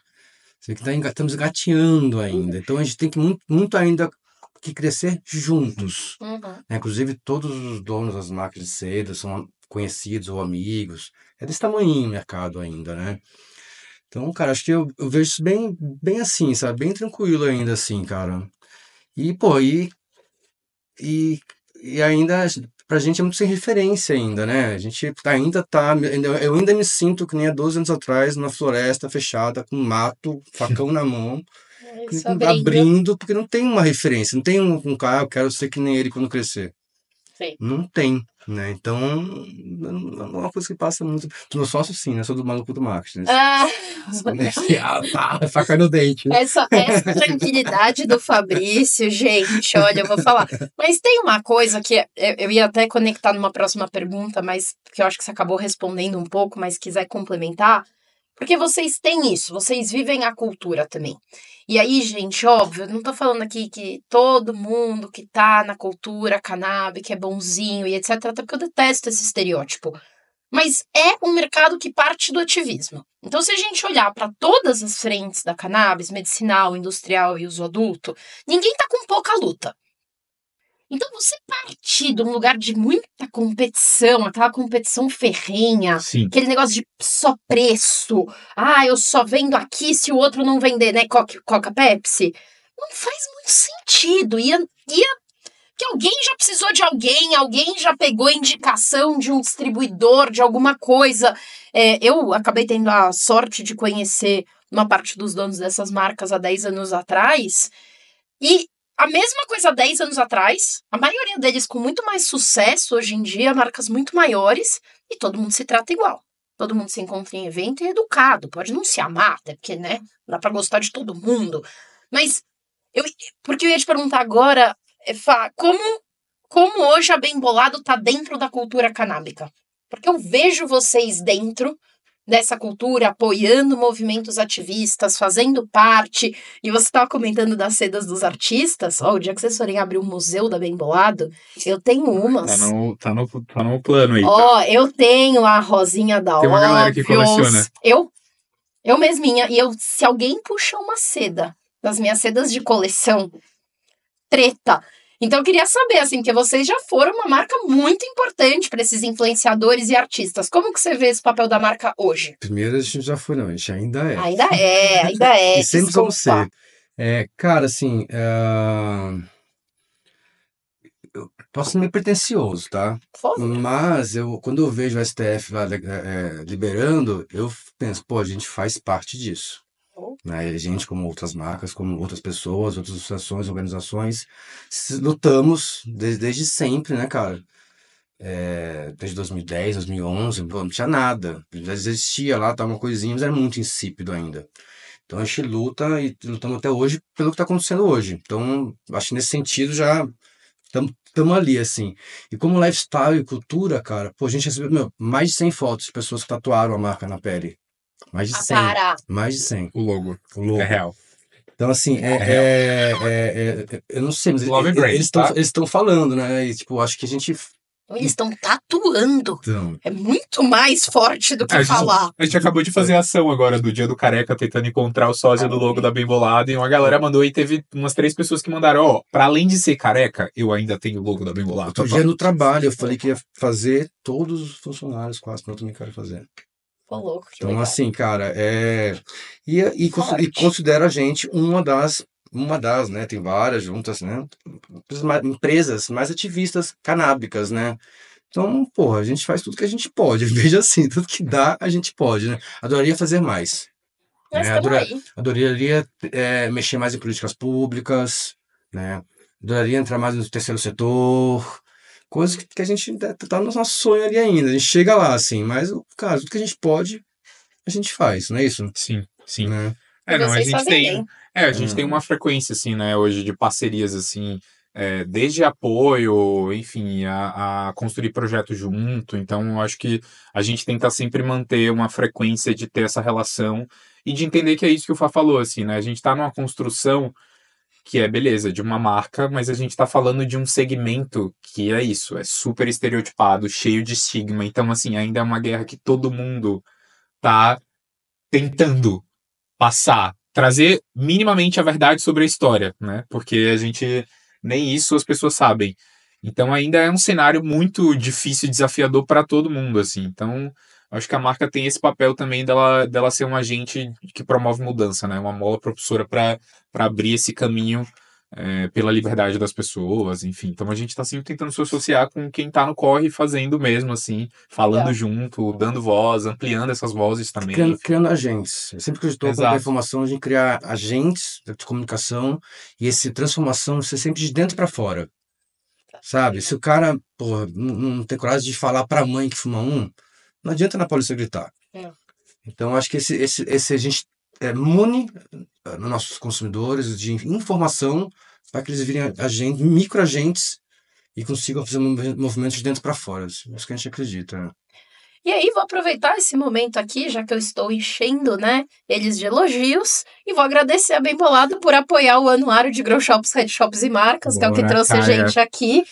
Você vê que estamos gateando ainda. Então a gente tem que muito ainda que crescer juntos. Uhum. Né? Inclusive, todos os donos das marcas de seda são conhecidos ou amigos. É desse tamanho o mercado ainda, né? Então, cara, acho que eu vejo isso bem assim, sabe? Bem tranquilo ainda, assim, cara. E, pô, e ainda, pra gente é muito sem referência ainda, né? A gente ainda tá... Eu ainda me sinto que nem há 12 anos atrás, numa floresta fechada, com mato, facão na mão, Isso, abrindo, porque não tem uma referência, não tem um cara, eu quero ser que nem ele quando crescer. Sim. Não tem, né? Então, é uma coisa que passa muito. Do meu sócio, sim, né? Sou do maluco do marketing. Faca no dente. Essa tranquilidade do Fabrício, gente, olha, eu vou falar. Mas tem uma coisa que eu ia até conectar numa próxima pergunta, mas que eu acho que você acabou respondendo um pouco, mas quiser complementar. Porque vocês têm isso, vocês vivem a cultura também. E aí, gente, óbvio, eu não tô falando aqui que todo mundo que tá na cultura cannabis, que é bonzinho e etc, até porque eu detesto esse estereótipo. Mas é um mercado que parte do ativismo. Então, se a gente olhar para todas as frentes da cannabis, medicinal, industrial e uso adulto, ninguém tá com pouca luta. Então, você partir de um lugar de muita competição, aquela competição ferrenha, Sim. aquele negócio de só preço, eu só vendo aqui se o outro não vender, né, Coca Pepsi, não faz muito sentido. Que alguém já precisou de alguém já pegou indicação de um distribuidor, de alguma coisa. Eu acabei tendo a sorte de conhecer uma parte dos donos dessas marcas há 10 anos atrás, e a mesma coisa há 10 anos atrás, a maioria deles com muito mais sucesso hoje em dia, marcas muito maiores, e todo mundo se trata igual. Todo mundo se encontra em evento e é educado, pode não se amar, até porque, né, dá pra gostar de todo mundo. Mas, porque eu ia te perguntar agora, Fá, como hoje a Bem Bolado tá dentro da cultura canábica? Porque eu vejo vocês dentro dessa cultura, apoiando movimentos ativistas, fazendo parte, e você estava comentando das sedas dos artistas. O dia que vocês forem abrir um museu da Bem Bolado, eu tenho umas. Tá no plano aí. Eu tenho a Rosinha da Tem uma galera que coleciona. Eu mesminha, e se alguém puxa uma seda das minhas sedas de coleção, treta. Então eu queria saber, assim, que vocês já foram uma marca muito importante para esses influenciadores e artistas. Como que você vê esse papel da marca hoje? Primeiro a gente já foi, não, a gente ainda é. Ainda é. E sempre vamos ser. Cara, assim, eu posso ser meio pretencioso, tá? Mas quando eu vejo o STF liberando, eu penso, pô, a gente faz parte disso. Né? A gente, como outras marcas, como outras pessoas, outras associações, organizações, lutamos desde sempre, né, cara? Desde 2010, 2011, não tinha nada. Já existia lá, tava uma coisinha, mas era muito insípido ainda. Então a gente luta e lutamos até hoje pelo que está acontecendo hoje. Então, acho que nesse sentido já Tamo ali, assim. E como lifestyle e cultura, cara, pô, a gente recebeu, mais de 100 fotos de pessoas que tatuaram a marca na pele. Mais de 100. Para! Mais de 100. O logo. O logo. É real. Então, assim, eu não sei, mas Love and Brand, eles tá? estão falando, né? E, tipo, acho que a gente... Eles estão tatuando. Então, É muito mais forte do que falar. A gente acabou de fazer a ação agora do Dia do Careca, tentando encontrar o sósia do logo da Bem Bolado, e uma galera mandou, e teve umas 3 pessoas que mandaram, ó, pra além de ser careca, eu ainda tenho o logo da Bem Bolado. outro dia no trabalho, eu falei que ia fazer todos os funcionários quase, mas eu também quero fazer. Pô, louco, que Então, legal. assim, cara, e considero a gente uma das, né? Tem várias juntas, né? Empresas mais ativistas canábicas, né? Então, porra, a gente faz tudo que a gente pode. Veja assim, tudo que dá, a gente pode, né? Adoraria fazer mais. Nós Né? estamos aí. Adoraria mexer mais em políticas públicas, né? Adoraria entrar mais no terceiro setor. Coisas que a gente tá no nosso sonho ali ainda. A gente chega lá, assim. Mas, cara, tudo que a gente pode, a gente faz, não é isso? Sim, sim. Né? E Não, a vocês gente fazem tem... bem. a gente tem uma frequência, assim, né, hoje de parcerias, assim, desde apoio, enfim, a construir projeto junto. Então, eu acho que a gente tenta sempre manter uma frequência de ter essa relação e de entender que é isso que o Fá falou, assim, né? A gente tá numa construção que é, beleza, de uma marca, mas a gente tá falando de um segmento que é isso, é super estereotipado, cheio de estigma. Então, assim, ainda é uma guerra que todo mundo tá tentando passar, trazer minimamente a verdade sobre a história, né? Porque a gente, nem isso as pessoas sabem. Então ainda é um cenário muito difícil e desafiador para todo mundo, assim. Então, acho que a marca tem esse papel também dela ser um agente que promove mudança, né? Uma mola propulsora para abrir esse caminho pela liberdade das pessoas, enfim. Então a gente está sempre tentando se associar com quem está no corre fazendo mesmo, assim, falando junto, dando voz, ampliando essas vozes também. Criando agentes. Eu sempre acreditou com a informação de criar agentes de comunicação e essa transformação ser sempre de dentro para fora. Sabe? Se o cara, porra, não tem coragem de falar para a mãe que fuma não adianta na polícia gritar. Então acho que esse a gente mune nos nossos consumidores de informação para que eles virem agentes, microagentes e consigam fazer movimentos de dentro para fora. Isso que a gente acredita. Né? E aí, vou aproveitar esse momento aqui, já que eu estou enchendo, né, eles de elogios, e vou agradecer a Bem Bolado por apoiar o Anuário de Grow Shops, Head Shops e Marcas, que é o que trouxe a gente aqui.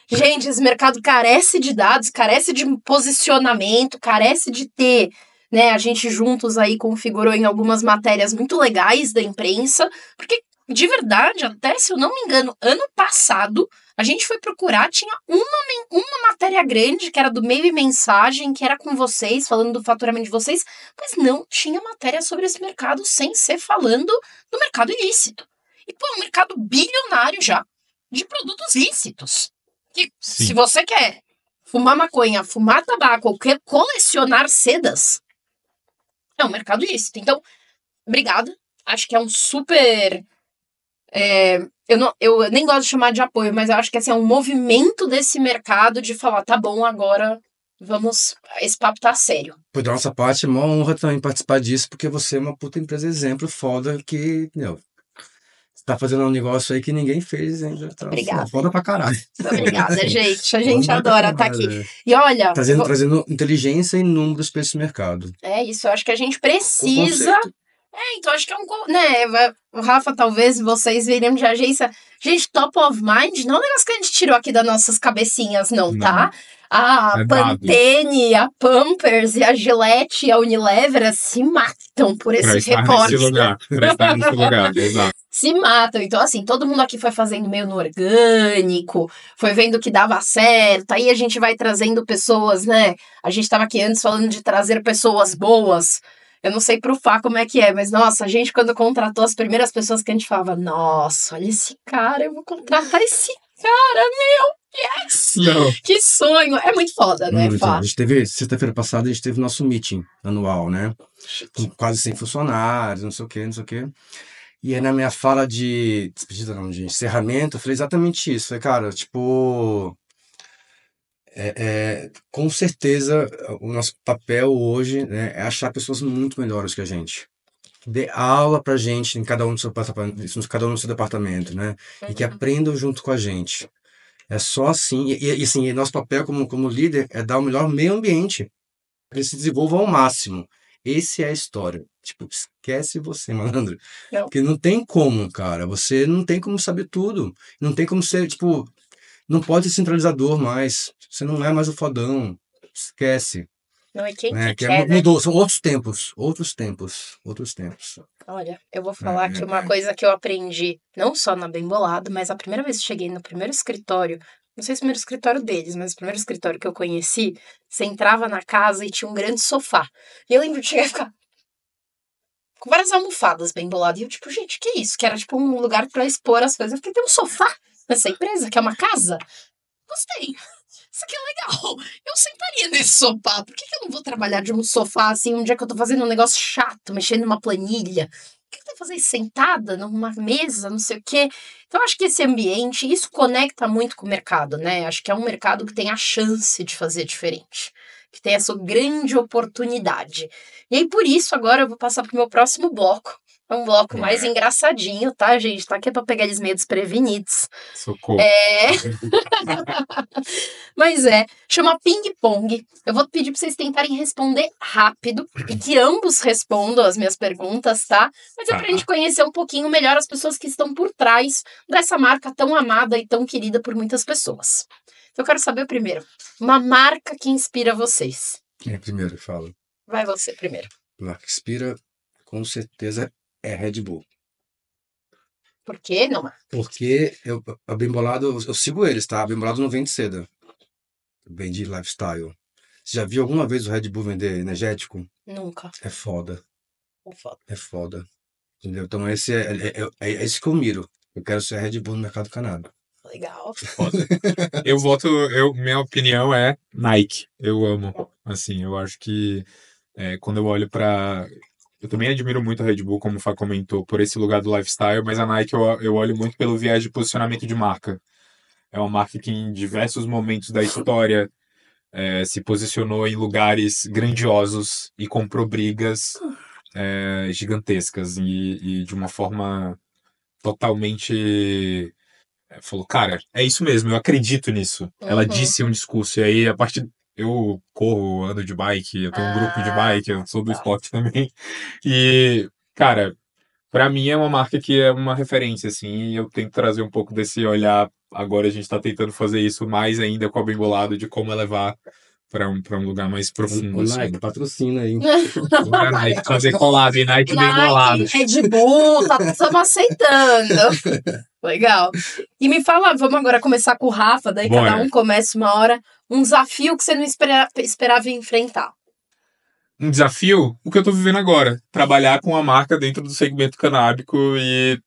Gente, esse mercado carece de dados, carece de posicionamento, carece de ter, né, a gente juntos aí configurou em algumas matérias muito legais da imprensa, porque, de verdade, até se eu não me engano, ano passado, a gente foi procurar, tinha uma matéria grande, que era do Meio e Mensagem, que era com vocês, falando do faturamento de vocês, mas não tinha matéria sobre esse mercado sem ser falando do mercado ilícito. E, pô, um mercado bilionário já, de produtos lícitos. Que, se você quer fumar maconha, fumar tabaco, ou quer colecionar sedas, é um mercado ilícito. Então, obrigada. Acho que é um super... Eu nem gosto de chamar de apoio, mas eu acho que assim, é um movimento desse mercado de falar, tá bom, agora esse papo tá sério. Por da nossa parte, é uma honra também participar disso, porque você é uma puta empresa exemplo foda que, você tá fazendo um negócio aí que ninguém fez ainda. Tá foda pra caralho. Obrigada, gente. A gente adora estar aqui. E olha... Trazendo inteligência e números pra esse mercado. É isso, eu acho que a gente precisa... então acho que é né, o Rafa, talvez, vocês virem de agência. Gente, top of mind não é um negócio que a gente tirou aqui das nossas cabecinhas, não. Tá? A Pantene, a Pampers e a Gillette e a Unilever se matam por esse recorte. Pra estar nesse lugar, exato. Se matam. Então, assim, todo mundo aqui foi fazendo meio no orgânico, foi vendo que dava certo. Aí a gente vai trazendo pessoas, né? A gente tava aqui antes falando de trazer pessoas boas. Eu não sei pro Fá como é que é, mas, nossa, a gente quando contratou as primeiras pessoas que a gente falava, nossa, olha esse cara, eu vou contratar esse cara, meu, yes! Não. Que sonho! É muito foda, né, Fá? A gente teve, sexta-feira passada, a gente teve nosso meeting anual, né? Com quase 100 funcionários, não sei o quê. E aí na minha fala de despedida, não, de encerramento, eu falei exatamente isso. Falei, cara, tipo... com certeza, o nosso papel hoje, né, é achar pessoas muito melhores que a gente. Dê aula pra gente em cada um no seu departamento, né? E que aprendam junto com a gente. É só assim. E assim, nosso papel como líder é dar o melhor meio ambiente. Que eles se desenvolvam ao máximo. Esse é a história. Tipo, esquece você, malandro. Não. Porque não tem como, cara. Você não tem como saber tudo. Não tem como ser, tipo, não pode ser centralizador mais. Você não é mais o fodão. Esquece. Não é quem Né? que quer, né? Mudou, são outros tempos. Outros tempos. Outros tempos. Olha, eu vou falar aqui uma coisa que eu aprendi, não só na Bem Bolado, mas a primeira vez que cheguei no primeiro escritório, não sei se o primeiro escritório deles, mas o primeiro escritório que eu conheci, você entrava na casa e tinha um grande sofá. E eu lembro de chegar e ficar com várias almofadas Bem Bolado. E eu, tipo, gente, que isso? Que era, tipo, um lugar pra expor as coisas. Eu fiquei, tem um sofá nessa empresa, que é uma casa? Gostei. Isso aqui é legal. Eu sentaria nesse sofá. Por que eu não vou trabalhar de um sofá, assim, um dia que eu tô fazendo um negócio chato, mexendo numa planilha? O que eu tô fazendo sentada numa mesa, não sei o quê? Então, acho que esse ambiente, isso conecta muito com o mercado, né? Acho que é um mercado que tem a chance de fazer diferente. Que tem essa grande oportunidade. E aí, por isso, agora eu vou passar pro meu próximo bloco. É um bloco mais engraçadinho, tá, gente? Tá aqui pra pegar eles meio desprevenidos. Socorro. Mas chama ping-pong. Eu vou pedir pra vocês tentarem responder rápido e que ambos respondam as minhas perguntas, tá? Mas é pra gente conhecer um pouquinho melhor as pessoas que estão por trás dessa marca tão amada e tão querida por muitas pessoas. Então eu quero saber primeiro, uma marca que inspira vocês. Quem é primeiro que fala? Vai você primeiro. Marca que inspira, com certeza, é Red Bull. Por quê, não? Porque a Bem Bolado, eu sigo eles, tá? A Bem Bolado não vende seda. Vende lifestyle. Você já viu alguma vez o Red Bull vender energético? Nunca. É foda. Foda. É foda. Entendeu? Então esse é esse que eu miro. Eu quero ser Red Bull no mercado canábico. Legal. Minha opinião é Nike. Eu amo. Assim, eu acho que quando eu olho pra... Eu também admiro muito a Red Bull, como o Fá comentou, por esse lugar do lifestyle, mas a Nike eu olho muito pelo viés de posicionamento de marca. É uma marca que em diversos momentos da história se posicionou em lugares grandiosos e comprou brigas gigantescas e de uma forma totalmente... falou, cara, é isso mesmo, eu acredito nisso. Ela disse um discurso, e aí a partir... Eu corro, ando de bike, eu tenho um grupo de bike, eu sou do esporte também. E, cara, pra mim é uma marca que é uma referência, assim, e eu tento trazer um pouco desse olhar. Agora a gente tá tentando fazer isso mais ainda com a Bem Bolado, de como levar pra um lugar mais profundo. O assim. Nike, patrocina aí. Bora, Nike, fazer collab, Nike Bem Bolado. Red Bull, estamos aceitando. Legal. E me fala, vamos agora começar com o Rafa, daí Bora. cada um começa uma hora. Um desafio que você não esperava enfrentar. Um desafio, o que eu tô vivendo agora. Trabalhar com a marca dentro do segmento canábico e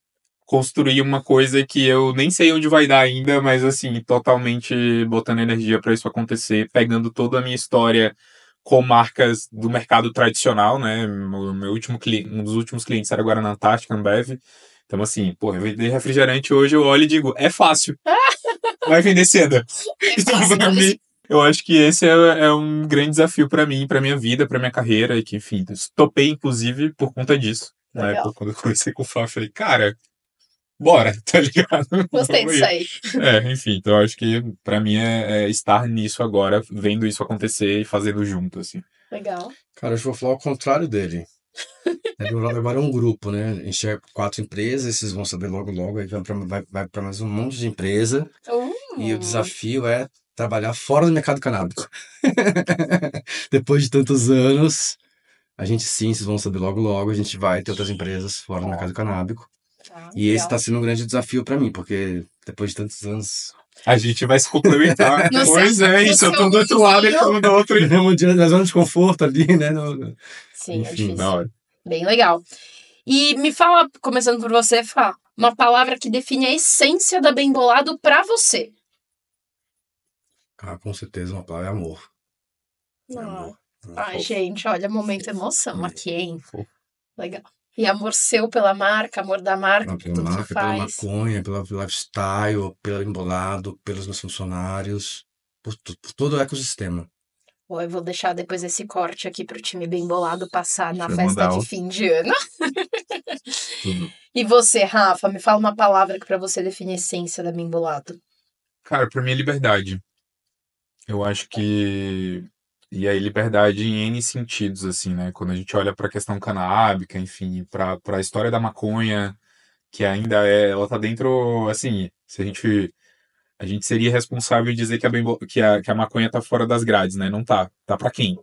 construir uma coisa que eu nem sei onde vai dar ainda, mas assim, totalmente botando energia para isso acontecer, pegando toda a minha história com marcas do mercado tradicional, né? Meu último cliente, um dos últimos clientes era Guaraná Antártica, Ambev. Então assim, porra, eu vender refrigerante hoje, eu olho e digo, é fácil. Vai vender seda. Então, pra mim, eu acho que esse é um grande desafio pra mim, pra minha vida, pra minha carreira, e que, enfim, topei, inclusive, por conta disso. Na época, quando eu conversei com o Fá, eu falei, cara, bora, tá ligado? Gostei disso aí. Enfim, então eu acho que pra mim é estar nisso agora, vendo isso acontecer e fazendo junto, assim. Legal. Cara, eu vou falar o contrário dele. Agora é um grupo, né? Enxerga 4 empresas, esses vão saber logo, aí vai para mais um monte de empresa. E o desafio é trabalhar fora do mercado canábico. Depois de tantos anos, a gente sim, vocês vão saber logo, a gente vai ter outras empresas fora do mercado canábico. E esse está sendo um grande desafio para mim, porque depois de tantos anos... A gente vai se complementar. Pois é, isso, eu tô do outro lado e tô do outro. Na zona de conforto ali, né? Sim, enfim, é difícil. Da hora. Bem legal. E me fala, começando por você, Fá, uma palavra que define a essência da Bem Bolado pra você. Ah, com certeza, uma palavra é amor. Não. Ai, gente, olha, momento emoção aqui, hein? Legal. E amor seu pela marca, amor da marca, por tudo que pela faz. maconha, pelo lifestyle, pelo embolado, pelos meus funcionários, por todo o ecossistema. Bom, eu vou deixar depois esse corte aqui pro time Bem Bolado passar na Deixa eu festa mandar de fim de ano. E você, Rafa, me fala uma palavra que pra você define a essência da Bem Bolado. Cara, pra mim é liberdade. Eu acho que. E aí, liberdade em N sentidos, assim, né? Quando a gente olha pra questão canábica, enfim, pra história da maconha, que ainda é. Ela tá dentro. Assim, se a gente. A gente seria responsável em dizer que que a maconha tá fora das grades, né? Não tá. Tá pra quem?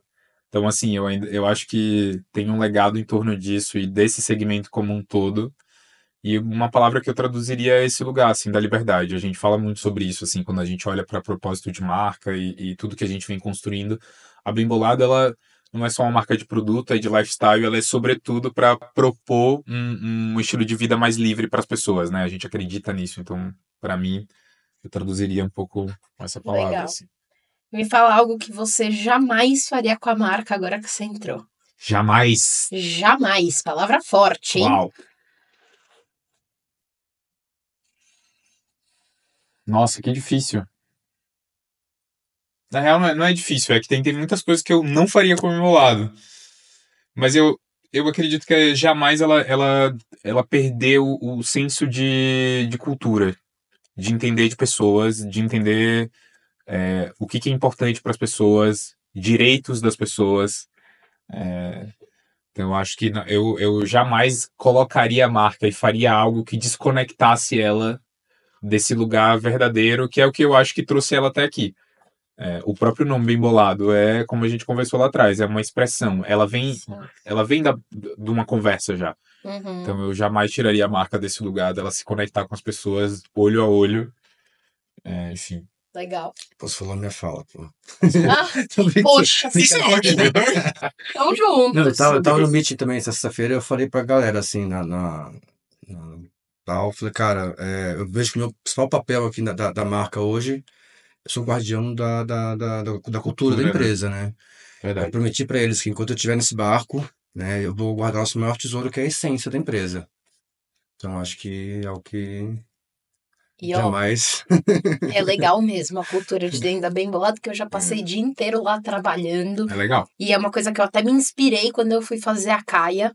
Então, assim, eu acho que tem um legado em torno disso e desse segmento como um todo. E uma palavra que eu traduziria é esse lugar, assim, da liberdade. A gente fala muito sobre isso, assim, quando a gente olha para propósito de marca e tudo que a gente vem construindo. A Bem Bolado, ela não é só uma marca de produto, é de lifestyle, ela é sobretudo para propor um estilo de vida mais livre para as pessoas, né? A gente acredita nisso. Então, para mim, eu traduziria um pouco essa palavra, Legal. assim. Me fala algo que você jamais faria com a marca agora que você entrou. Jamais. Jamais. Palavra forte, hein? Uau. Nossa, que difícil. Na real, não é difícil, é que tem muitas coisas que eu não faria com o meu lado. Mas eu acredito que jamais ela perdeu o senso de cultura, de entender de pessoas, de entender o que é importante para as pessoas, direitos das pessoas. Então, eu acho que eu jamais colocaria a marca e faria algo que desconectasse ela desse lugar verdadeiro, que é o que eu acho que trouxe ela até aqui. O próprio nome Bem Bolado é, como a gente conversou lá atrás, é uma expressão. Ela vem de uma conversa já. Uhum. Então eu jamais tiraria a marca desse lugar, dela se conectar com as pessoas olho a olho. Enfim. Legal. Posso falar minha fala, pô. Ah, poxa, Isso é ótimo. tão juntos. Não, eu tava no meeting também sexta-feira, eu falei pra galera assim, tal, eu falei, cara, eu vejo que o meu principal papel aqui da marca hoje, eu sou guardião da cultura da Né? empresa, né? Eu Verdade. prometi pra eles que enquanto eu estiver nesse barco, né, eu vou guardar nosso maior tesouro, que é a essência da empresa. Então acho que é o que E ó, jamais. é legal mesmo a cultura de dentro da Bem Bolado, que eu já passei o dia inteiro lá trabalhando. É legal. E é uma coisa que eu até me inspirei quando eu fui fazer a Caia,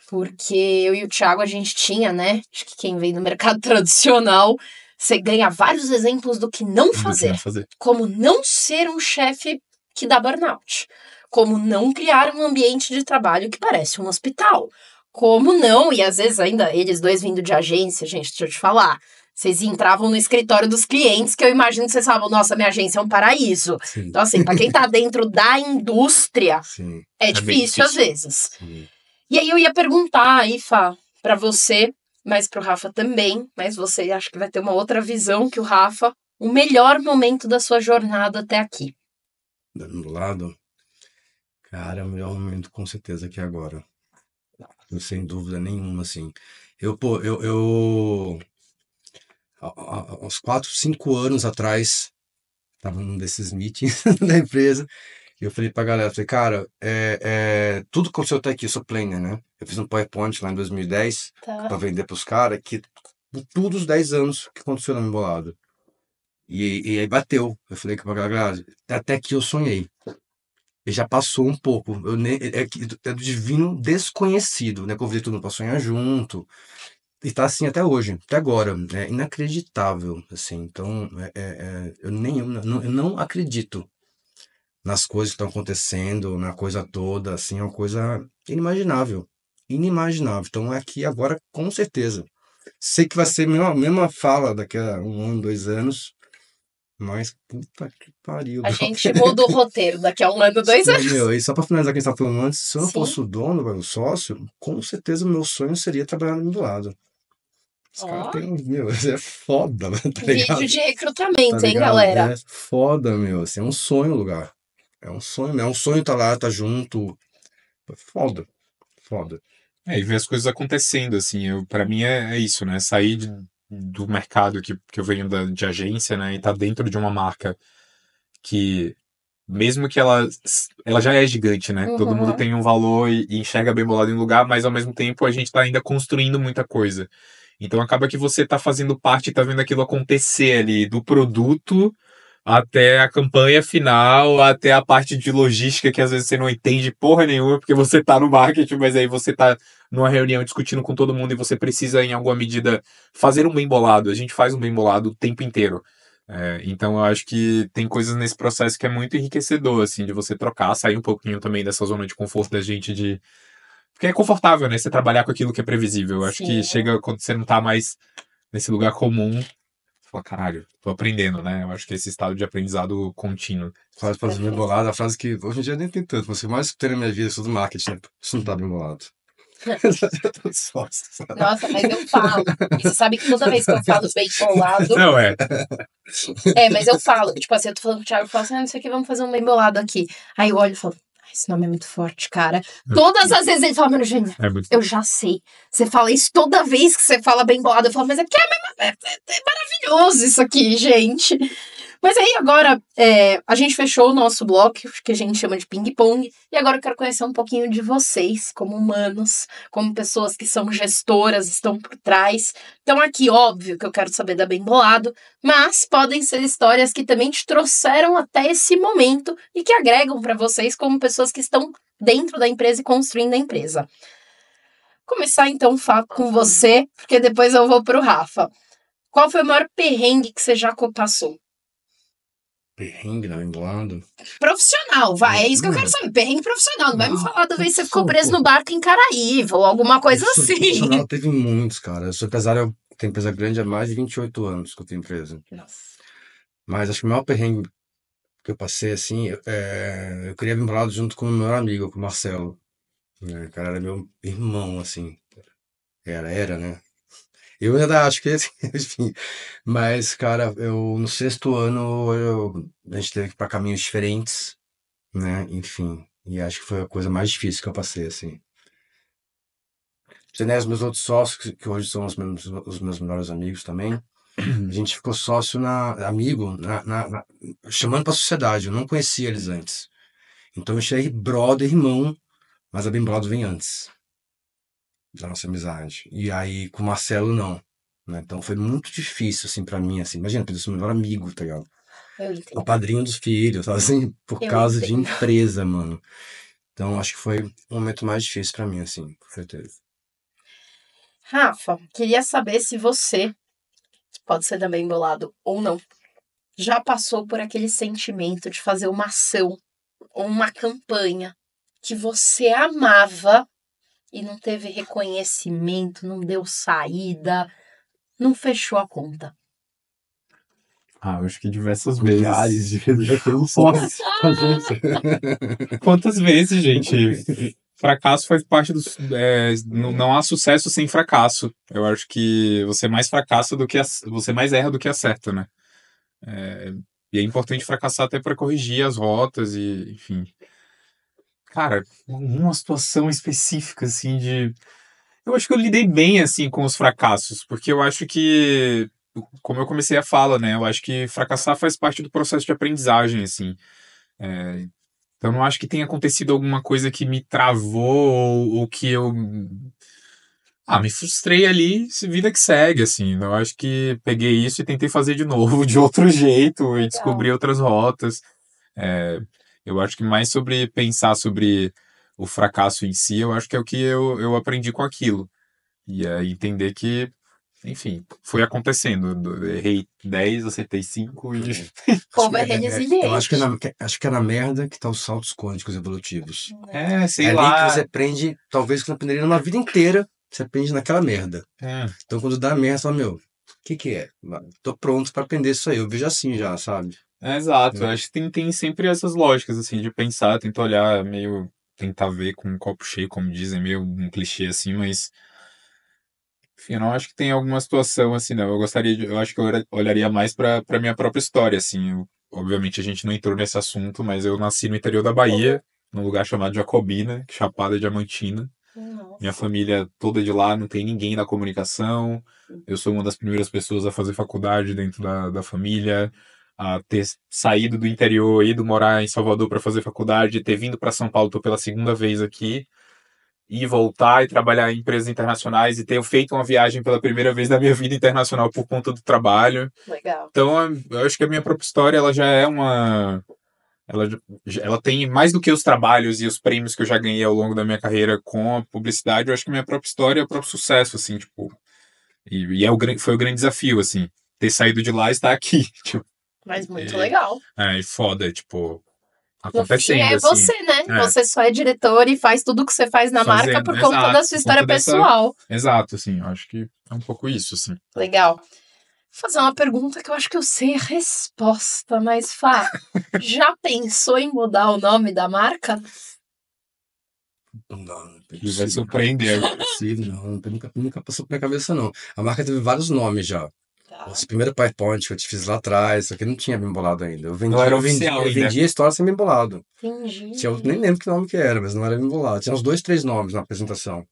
porque eu e o Thiago, a gente tinha, né? Acho que quem vem do mercado tradicional, você ganha vários exemplos do que não fazer. Como não ser um chefe que dá burnout. Como não criar um ambiente de trabalho que parece um hospital. Como não, e às vezes ainda eles dois vindo de agência, gente, deixa eu te falar. Vocês entravam no escritório dos clientes, que eu imagino que vocês falavam, nossa, minha agência é um paraíso. Sim, Então, assim, pra quem tá dentro da indústria, sim, é bem difícil às vezes. sim. E aí eu ia perguntar, Ifa, pra você, mas pro Rafa também, mas você acho que vai ter uma outra visão que o Rafa, o melhor momento da sua jornada até aqui. Do meu lado, cara, é o melhor momento com certeza que é agora. Sem dúvida nenhuma, assim. Há uns 4, 5 anos atrás, estava num desses meetings da empresa, e eu falei pra galera, falei, cara, tudo que aconteceu até aqui, eu sou planner, né? Eu fiz um PowerPoint lá em 2010 Tá. pra vender pros caras, que tudo os 10 anos que aconteceu na minha bolada. E aí bateu. Eu falei pra galera, até aqui eu sonhei. E já passou um pouco. É do divino desconhecido, né? Convidei todo mundo pra sonhar junto. E tá assim até hoje, até agora. É inacreditável, assim. Então, eu não acredito nas coisas que estão acontecendo, na coisa toda, assim, é uma coisa inimaginável. Inimaginável. Então, é aqui agora, com certeza. Sei que vai ser a mesma fala daqui a 1 ano, 2 anos, mas puta que pariu. A gente muda o roteiro daqui a 1 ano, 2 anos. Meu, e só pra finalizar o que a gente tava falando antes, se eu não Sim. fosse o dono, o sócio, com certeza o meu sonho seria trabalhar no meu lado. Os caras têm, meu, é foda, tá ligado? Vídeo de recrutamento, Tá hein, ligado? galera? É foda, meu, assim, é um sonho o lugar. É um sonho tá lá, tá junto. Foda, foda. E ver as coisas acontecendo, assim, para mim é isso, né? Sair do mercado que eu venho de agência, né? E tá dentro de uma marca que, mesmo que ela já é gigante, né? Uhum. Todo mundo tem um valor e enxerga Bem Bolado em lugar, mas ao mesmo tempo a gente tá ainda construindo muita coisa. Então acaba que você tá fazendo parte, tá vendo aquilo acontecer ali, do produto até a campanha final, até a parte de logística que às vezes você não entende porra nenhuma, porque você tá no marketing, mas aí você tá numa reunião discutindo com todo mundo e você precisa, em alguma medida, fazer um bem bolado. A gente faz um bem bolado o tempo inteiro. Então eu acho que tem coisas nesse processo que é muito enriquecedor, assim, de você trocar, sair um pouquinho também dessa zona de conforto da gente de... Porque é confortável, né? Você trabalhar com aquilo que é previsível. Eu acho que Sim. chega quando você não tá mais nesse lugar comum, você fala, caralho, tô aprendendo, né? Eu acho que esse estado de aprendizado contínuo. Frase para bem bolado, a frase que hoje em dia nem tem tanto, mas o que eu mais escutei na minha vida, isso do marketing, né? Isso não tá bem bolado. Nossa, mas eu falo. E você sabe que toda vez que eu falo bem bolado. Não, Mas eu falo, tipo assim, eu tô falando com o Thiago, eu falo assim, não sei o que, vamos fazer um bem bolado aqui. Aí eu olho e falo, esse nome é muito forte, cara. Todas as vezes ele fala, mano, Eugênia, eu já sei. Você fala isso toda vez que você fala bem bolado. Eu falo, mas é maravilhoso isso aqui, gente. Mas aí agora, a gente fechou o nosso bloco, que a gente chama de ping-pong, e agora eu quero conhecer um pouquinho de vocês, como humanos, como pessoas que são gestoras, estão por trás. Então aqui, óbvio que eu quero saber da Bem Bolado, mas podem ser histórias que também te trouxeram até esse momento e que agregam para vocês como pessoas que estão dentro da empresa e construindo a empresa. Começar então o fato com você, porque depois eu vou pro Rafa. Qual foi o maior perrengue que você já passou? Perrengue, não, embolado. Profissional, vai. É isso que eu quero saber. Perrengue profissional. Não vai me falar da vez que você ficou preso no barco em Caraíva ou alguma coisa assim. Profissional teve muitos, cara. Eu sou empresário, eu tenho empresa grande há mais de 28 anos que eu tenho empresa. Nossa. Mas acho que o maior perrengue que eu passei, assim, eu queria vir embolado junto com o meu amigo, com o Marcelo. O cara era meu irmão, assim. Era, né? Eu ainda acho que, enfim. Mas, cara, no 6º ano, a gente teve que ir pra caminhos diferentes, né? Enfim. E acho que foi a coisa mais difícil que eu passei, assim. Os meus outros sócios, que hoje são os meus melhores amigos também, a gente ficou sócio amigo, chamando pra sociedade. Eu não conhecia eles antes. Então eu achei brother, irmão, mas a Bem Bolado vem antes da nossa amizade. E aí com o Marcelo não, né? Então foi muito difícil assim para mim, assim. Imagina, eu sou o melhor amigo, tá ligado? O padrinho dos filhos, assim, por causa de empresa, mano. Então acho que foi o momento mais difícil para mim, assim, com certeza. Rafa, queria saber se você, pode ser também bolado ou não, já passou por aquele sentimento de fazer uma ação ou uma campanha que você amava e não teve reconhecimento, não deu saída, não fechou a conta. Eu acho que diversas vezes. Milhares de vezes. Eu não posso fazer isso. Quantas vezes, gente? Fracasso faz parte do... não há sucesso sem fracasso. Eu acho que você mais fracassa do que... Você mais erra do que acerta, né? E é importante fracassar até para corrigir as rotas e, enfim... Cara, uma situação específica, assim, de... Eu acho que eu lidei bem, assim, com os fracassos, porque eu acho que, como eu comecei a fala, né, eu acho que fracassar faz parte do processo de aprendizagem, assim. Então, não acho que tenha acontecido alguma coisa que me travou ou que eu... me frustrei ali, vida que segue, assim. Eu acho que peguei isso e tentei fazer de novo, de outro jeito, e descobri outras rotas. Eu acho que mais sobre pensar sobre o fracasso em si, eu acho que é o que eu aprendi com aquilo. E aí entender que, enfim, foi acontecendo. Eu errei 10, acertei 5 e... Povo é resiliente. Eu acho que é na merda que tá os saltos quânticos evolutivos. sei lá. lá. Ali que você aprende, talvez que você aprenderia numa vida inteira, você aprende naquela merda. Então quando dá merda, você fala, meu, o que é? Tô pronto pra aprender isso aí. Eu vejo assim já, sabe? Exato. Eu acho que tem sempre essas lógicas, assim, de pensar, tentar olhar meio... Tentar ver com um copo cheio, como dizem, meio um clichê assim, mas... Enfim, eu não acho que tem alguma situação assim, não. Eu acho que eu olharia mais pra minha própria história, assim. Obviamente a gente não entrou nesse assunto, mas eu nasci no interior da Bahia, num lugar chamado Jacobina, Chapada Diamantina. Nossa. Minha família toda de lá, não tem ninguém da comunicação. Eu sou uma das primeiras pessoas a fazer faculdade dentro da família, a ter saído do interior, ido morar em Salvador para fazer faculdade, ter vindo para São Paulo, tô pela segunda vez aqui, e voltar e trabalhar em empresas internacionais e ter feito uma viagem pela primeira vez na minha vida internacional por conta do trabalho. Legal. Então, eu acho que a minha própria história, ela já é ela tem mais do que os trabalhos e os prêmios que eu já ganhei ao longo da minha carreira com a publicidade. Eu acho que a minha própria história é o próprio sucesso, assim, tipo... foi o grande desafio, assim, ter saído de lá e estar aqui. Tipo, Mas muito E- legal. E foda, tipo, No fim, acontecendo, é assim. você, né? É. Você só é diretor e faz tudo que você faz na marca Fazendo, por conta exato, da sua por história conta dessa- pessoal. Exato, assim, eu acho que é um pouco isso, assim. Legal. Vou fazer uma pergunta que eu acho que eu sei a resposta, mas Fá, já pensou em mudar o nome da marca? Não é Ele vai possível. surpreender. Não é possível, não. Nunca passou pela minha cabeça, não. A marca teve vários nomes já. Tá. Esse primeiro PowerPoint que eu te fiz lá atrás, só que não tinha bem bolado ainda. Não era oficial eu ainda. vendia a história sem bem bolado. Entendi. Eu nem lembro que nome que era, mas não era bem bolado. Tinha uns 2, 3 nomes na apresentação.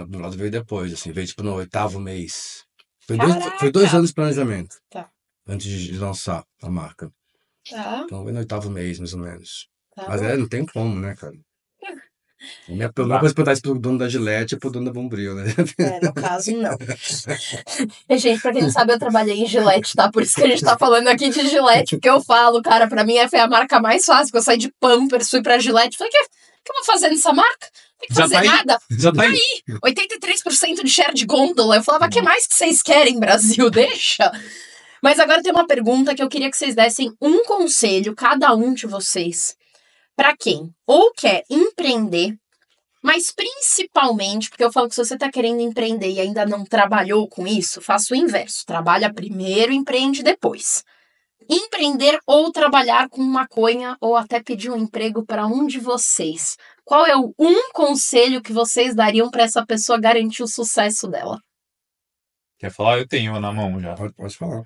Do lado veio depois, assim, veio tipo no 8º mês. Foi Caraca! 2 anos de planejamento. Tá. Antes de lançar a marca. Tá, Então veio no 8º mês, mais ou menos. tá Mas bom. não tem como, né, cara? A minha Dá. primeira coisa que perguntar isso pro dono da Gillette e pro dono da Bombril, né? No caso, não. E, gente, pra quem não sabe, eu trabalhei em Gillette, tá? Por isso que a gente tá falando aqui de Gillette, porque eu falo, cara, pra mim foi a marca mais fácil, que eu saí de Pampers, fui pra Gillette, falei, o que eu vou fazer nessa marca? Não tem que Já fazer tá aí. nada. Já tá aí. 83% de share de gôndola. Eu falava, o que mais que vocês querem, Brasil? Deixa. Mas agora tem uma pergunta que eu queria que vocês dessem um conselho, cada um de vocês, pra quem ou quer empreender, mas principalmente, porque eu falo que se você tá querendo empreender e ainda não trabalhou com isso, faça o inverso. Trabalha primeiro, empreende depois. Empreender ou trabalhar com maconha ou até pedir um emprego para um de vocês. Qual é o um conselho que vocês dariam para essa pessoa garantir o sucesso dela? Quer falar? Eu tenho na mão já. Pode falar.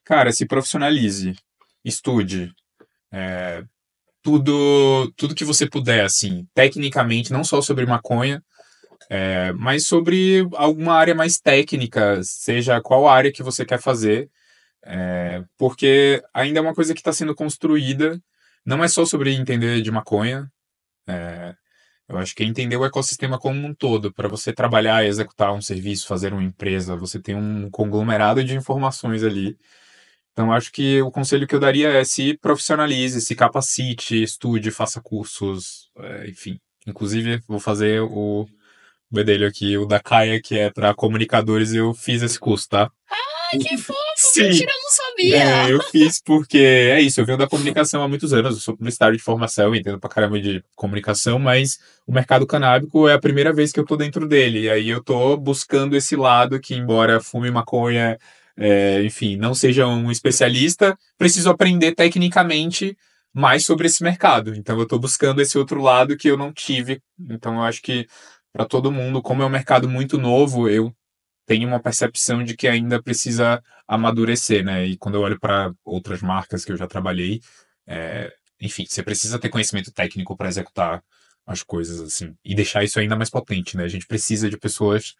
Cara, se profissionalize. Estude. Tudo que você puder, assim, tecnicamente, não só sobre maconha, mas sobre alguma área mais técnica, seja qual área que você quer fazer, porque ainda é uma coisa que está sendo construída, não é só sobre entender de maconha, eu acho que é entender o ecossistema como um todo, para você trabalhar, executar um serviço, fazer uma empresa, você tem um conglomerado de informações ali. Então, acho que o conselho que eu daria é se profissionalize, se capacite, estude, faça cursos, enfim. Inclusive, vou fazer o bedelho aqui, o da Caia, que é para comunicadores, eu fiz esse curso, tá? Ai, que fofo! Sim. Mentira, eu não sabia! Eu fiz porque é isso, eu venho da comunicação há muitos anos, eu sou publicitário de formação, entendo pra caramba de comunicação, mas o mercado canábico é a primeira vez que eu tô dentro dele, e aí eu tô buscando esse lado que, embora fume maconha, enfim, não seja um especialista, preciso aprender tecnicamente mais sobre esse mercado, então eu tô buscando esse outro lado que eu não tive, então eu acho que para todo mundo, como é um mercado muito novo, eu tenho uma percepção de que ainda precisa amadurecer, né? E quando eu olho para outras marcas que eu já trabalhei, enfim, você precisa ter conhecimento técnico para executar as coisas, assim, e deixar isso ainda mais potente, né? A gente precisa de pessoas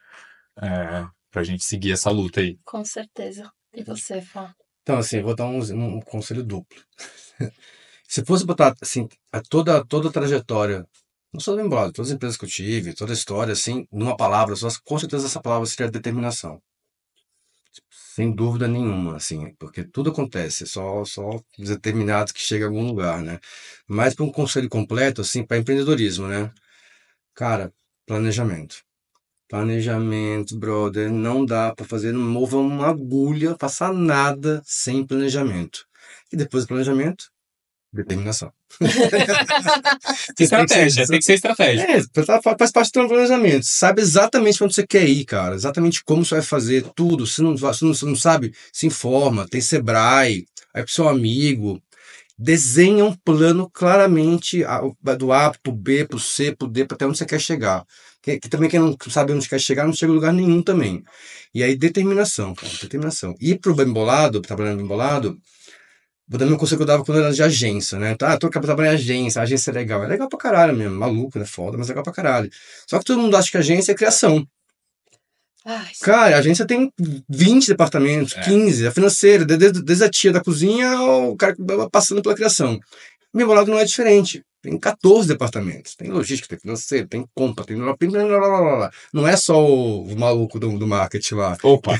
para a gente seguir essa luta aí. Com certeza. E você, Fá? Então, assim, eu vou dar um conselho duplo. Se fosse botar, assim, toda a trajetória, não só do Embrolho, todas as empresas que eu tive, toda a história, assim, numa palavra só, com certeza essa palavra seria determinação. Sem dúvida nenhuma, assim, porque tudo acontece, só os determinados que chegam a algum lugar, né? Mas para um conselho completo, assim, para empreendedorismo, né? Cara, planejamento. Planejamento, brother, não dá para fazer, não mova uma agulha, passar nada sem planejamento. E depois do planejamento, determinação. Estratégia, tem que ser estratégia. Faz parte do planejamento. Sabe exatamente para onde você quer ir, cara. Exatamente como você vai fazer tudo. Se não sabe, se informa. Tem Sebrae, aí pro seu amigo. Desenha um plano claramente do A pro B, pro C, pro D, até onde você quer chegar. Que também quem não sabe onde quer chegar, não chega a lugar nenhum também. E aí, determinação, cara, determinação. E pro bem bolado, trabalhando bem bolado, vou dar meu conselho que eu dava quando eu era de agência, né? Tá, tô trabalhando em agência, a agência é legal. É legal pra caralho mesmo, maluco, né? Foda, mas é legal pra caralho. Só que todo mundo acha que agência é criação. Ai, Cara, a agência tem 20 departamentos, 15, a financeira, desde a tia da cozinha ao cara passando pela criação. O meu bolado não é diferente. Tem 14 departamentos. Tem logística, tem financeiro, tem compra, tem... Não é só o maluco do marketing lá. Opa!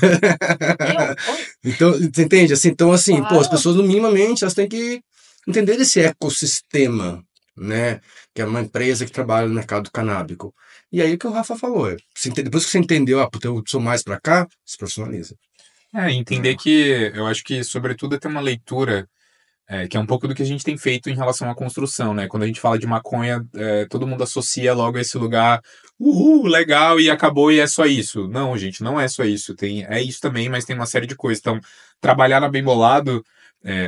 Então, você entende? Assim, então, assim, Claro. as pessoas, minimamente, elas têm que entender esse ecossistema, né? Que é uma empresa que trabalha no mercado canábico. E aí, o que o Rafa falou, depois que você entendeu, puta, eu sou mais pra cá, se profissionaliza. Entender que eu acho que, sobretudo, é ter uma leitura que é um pouco do que a gente tem feito em relação à construção, né? Quando a gente fala de maconha, todo mundo associa logo esse lugar, legal, e acabou, e é só isso. Não, gente, não é só isso. É isso também, mas tem uma série de coisas. Então, trabalhar na Bem Bolado,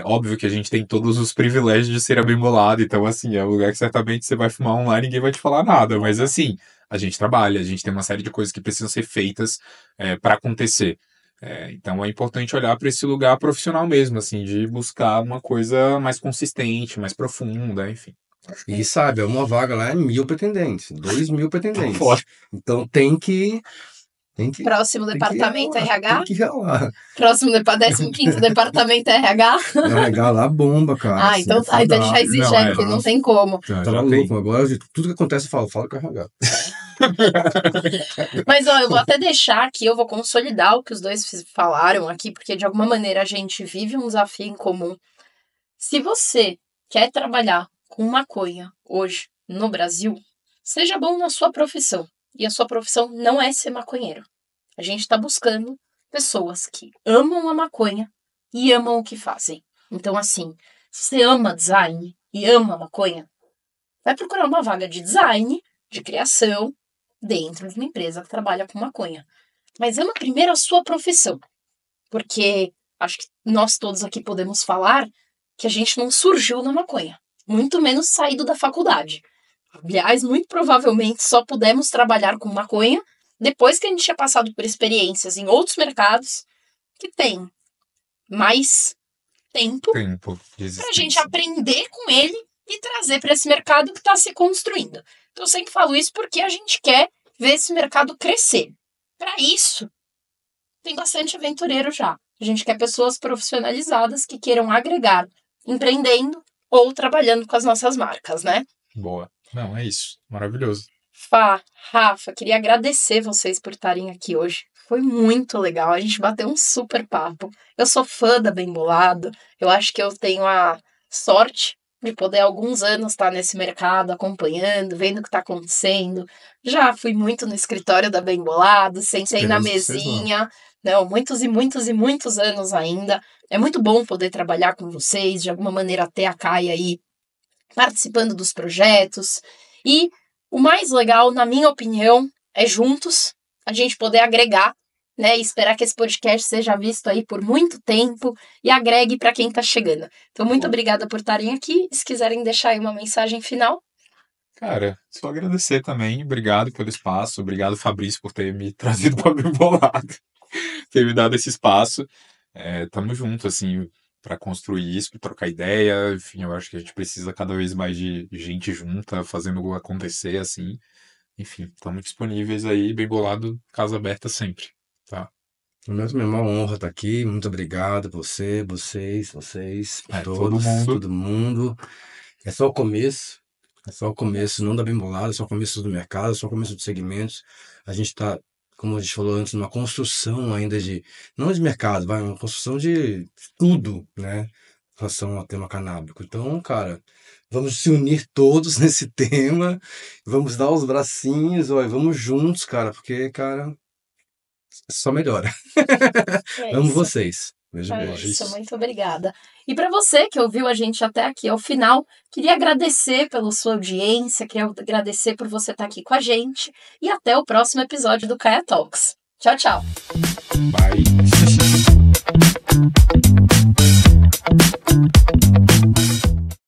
óbvio que a gente tem todos os privilégios de ser a Bem Bolado, então, assim, é um lugar que certamente você vai fumar online e ninguém vai te falar nada, mas, assim, a gente trabalha, a gente tem uma série de coisas que precisam ser feitas para acontecer. Então é importante olhar para esse lugar profissional mesmo, assim, de buscar uma coisa mais consistente, mais profunda, enfim. E sabe, uma vaga lá é 1.000 pretendentes, 2.000 pretendentes. Fora. Então tem que Próximo departamento RH. Tem que ralar. Próximo 15º departamento RH. RH lá bomba, cara. Ah, então a gente já exige, porque não tem como. Tá louco, agora tudo que acontece eu falo com o RH. Mas ó, eu vou até deixar aqui, eu vou consolidar o que os dois falaram aqui, porque de alguma maneira a gente vive um desafio em comum. Se você quer trabalhar com maconha hoje no Brasil, seja bom na sua profissão. E a sua profissão não é ser maconheiro. A gente está buscando pessoas que amam a maconha e amam o que fazem. Então, assim, se você ama design e ama maconha, vai procurar uma vaga de design, de criação, dentro de uma empresa que trabalha com maconha. Mas ama primeiro a sua profissão. Porque acho que nós todos aqui podemos falar que a gente não surgiu na maconha. Muito menos saído da faculdade. Aliás, muito provavelmente só pudemos trabalhar com maconha depois que a gente tinha passado por experiências em outros mercados que tem mais tempo para a gente aprender com ele e trazer para esse mercado que está se construindo. Então, eu sempre falo isso porque a gente quer ver esse mercado crescer. Para isso, tem bastante aventureiro já. A gente quer pessoas profissionalizadas que queiram agregar, empreendendo ou trabalhando com as nossas marcas, né? Boa. Não, é isso. Maravilhoso. Rafa, queria agradecer vocês por estarem aqui hoje. Foi muito legal. A gente bateu um super papo. Eu sou fã da Bem Bolado. Eu acho que eu tenho a sorte de poder há alguns anos estar nesse mercado, acompanhando, vendo o que está acontecendo. Já fui muito no escritório da Bem Bolado, sentei na mesinha. Não, muitos e muitos e muitos anos ainda. É muito bom poder trabalhar com vocês, de alguma maneira ter a Caia aí participando dos projetos. E o mais legal, na minha opinião, é juntos a gente poder agregar, né, e esperar que esse podcast seja visto aí por muito tempo e agregue para quem está chegando. Então, muito obrigada por estarem aqui. Se quiserem deixar aí uma mensagem final. Cara, só agradecer também. Obrigado pelo espaço. Obrigado, Fabrício, por ter me trazido para o Bem Bolado. Ter me dado esse espaço. Tamo junto, assim, para construir isso, para trocar ideia. Enfim, eu acho que a gente precisa cada vez mais de gente junta, fazendo acontecer, assim. Enfim, estamos disponíveis aí, Bem Bolado, casa aberta sempre, tá? Meu irmão, uma honra estar aqui. Muito obrigado vocês, todos, todo mundo. É só o começo. É só o começo, não da Bem Bolado, é só o começo do mercado, é só o começo dos segmentos. A gente está, como a gente falou antes, numa construção ainda não de mercado, vai, uma construção de tudo, né? Em relação ao tema canábico. Então, cara, vamos se unir todos nesse tema, vamos dar os bracinhos, vamos juntos, cara, porque, cara, só melhora. Amo vocês. Beijo. Muito obrigada. E para você que ouviu a gente até aqui ao final, queria agradecer pela sua audiência, queria agradecer por você estar aqui com a gente e até o próximo episódio do Caia Talks. Tchau, tchau. Bye.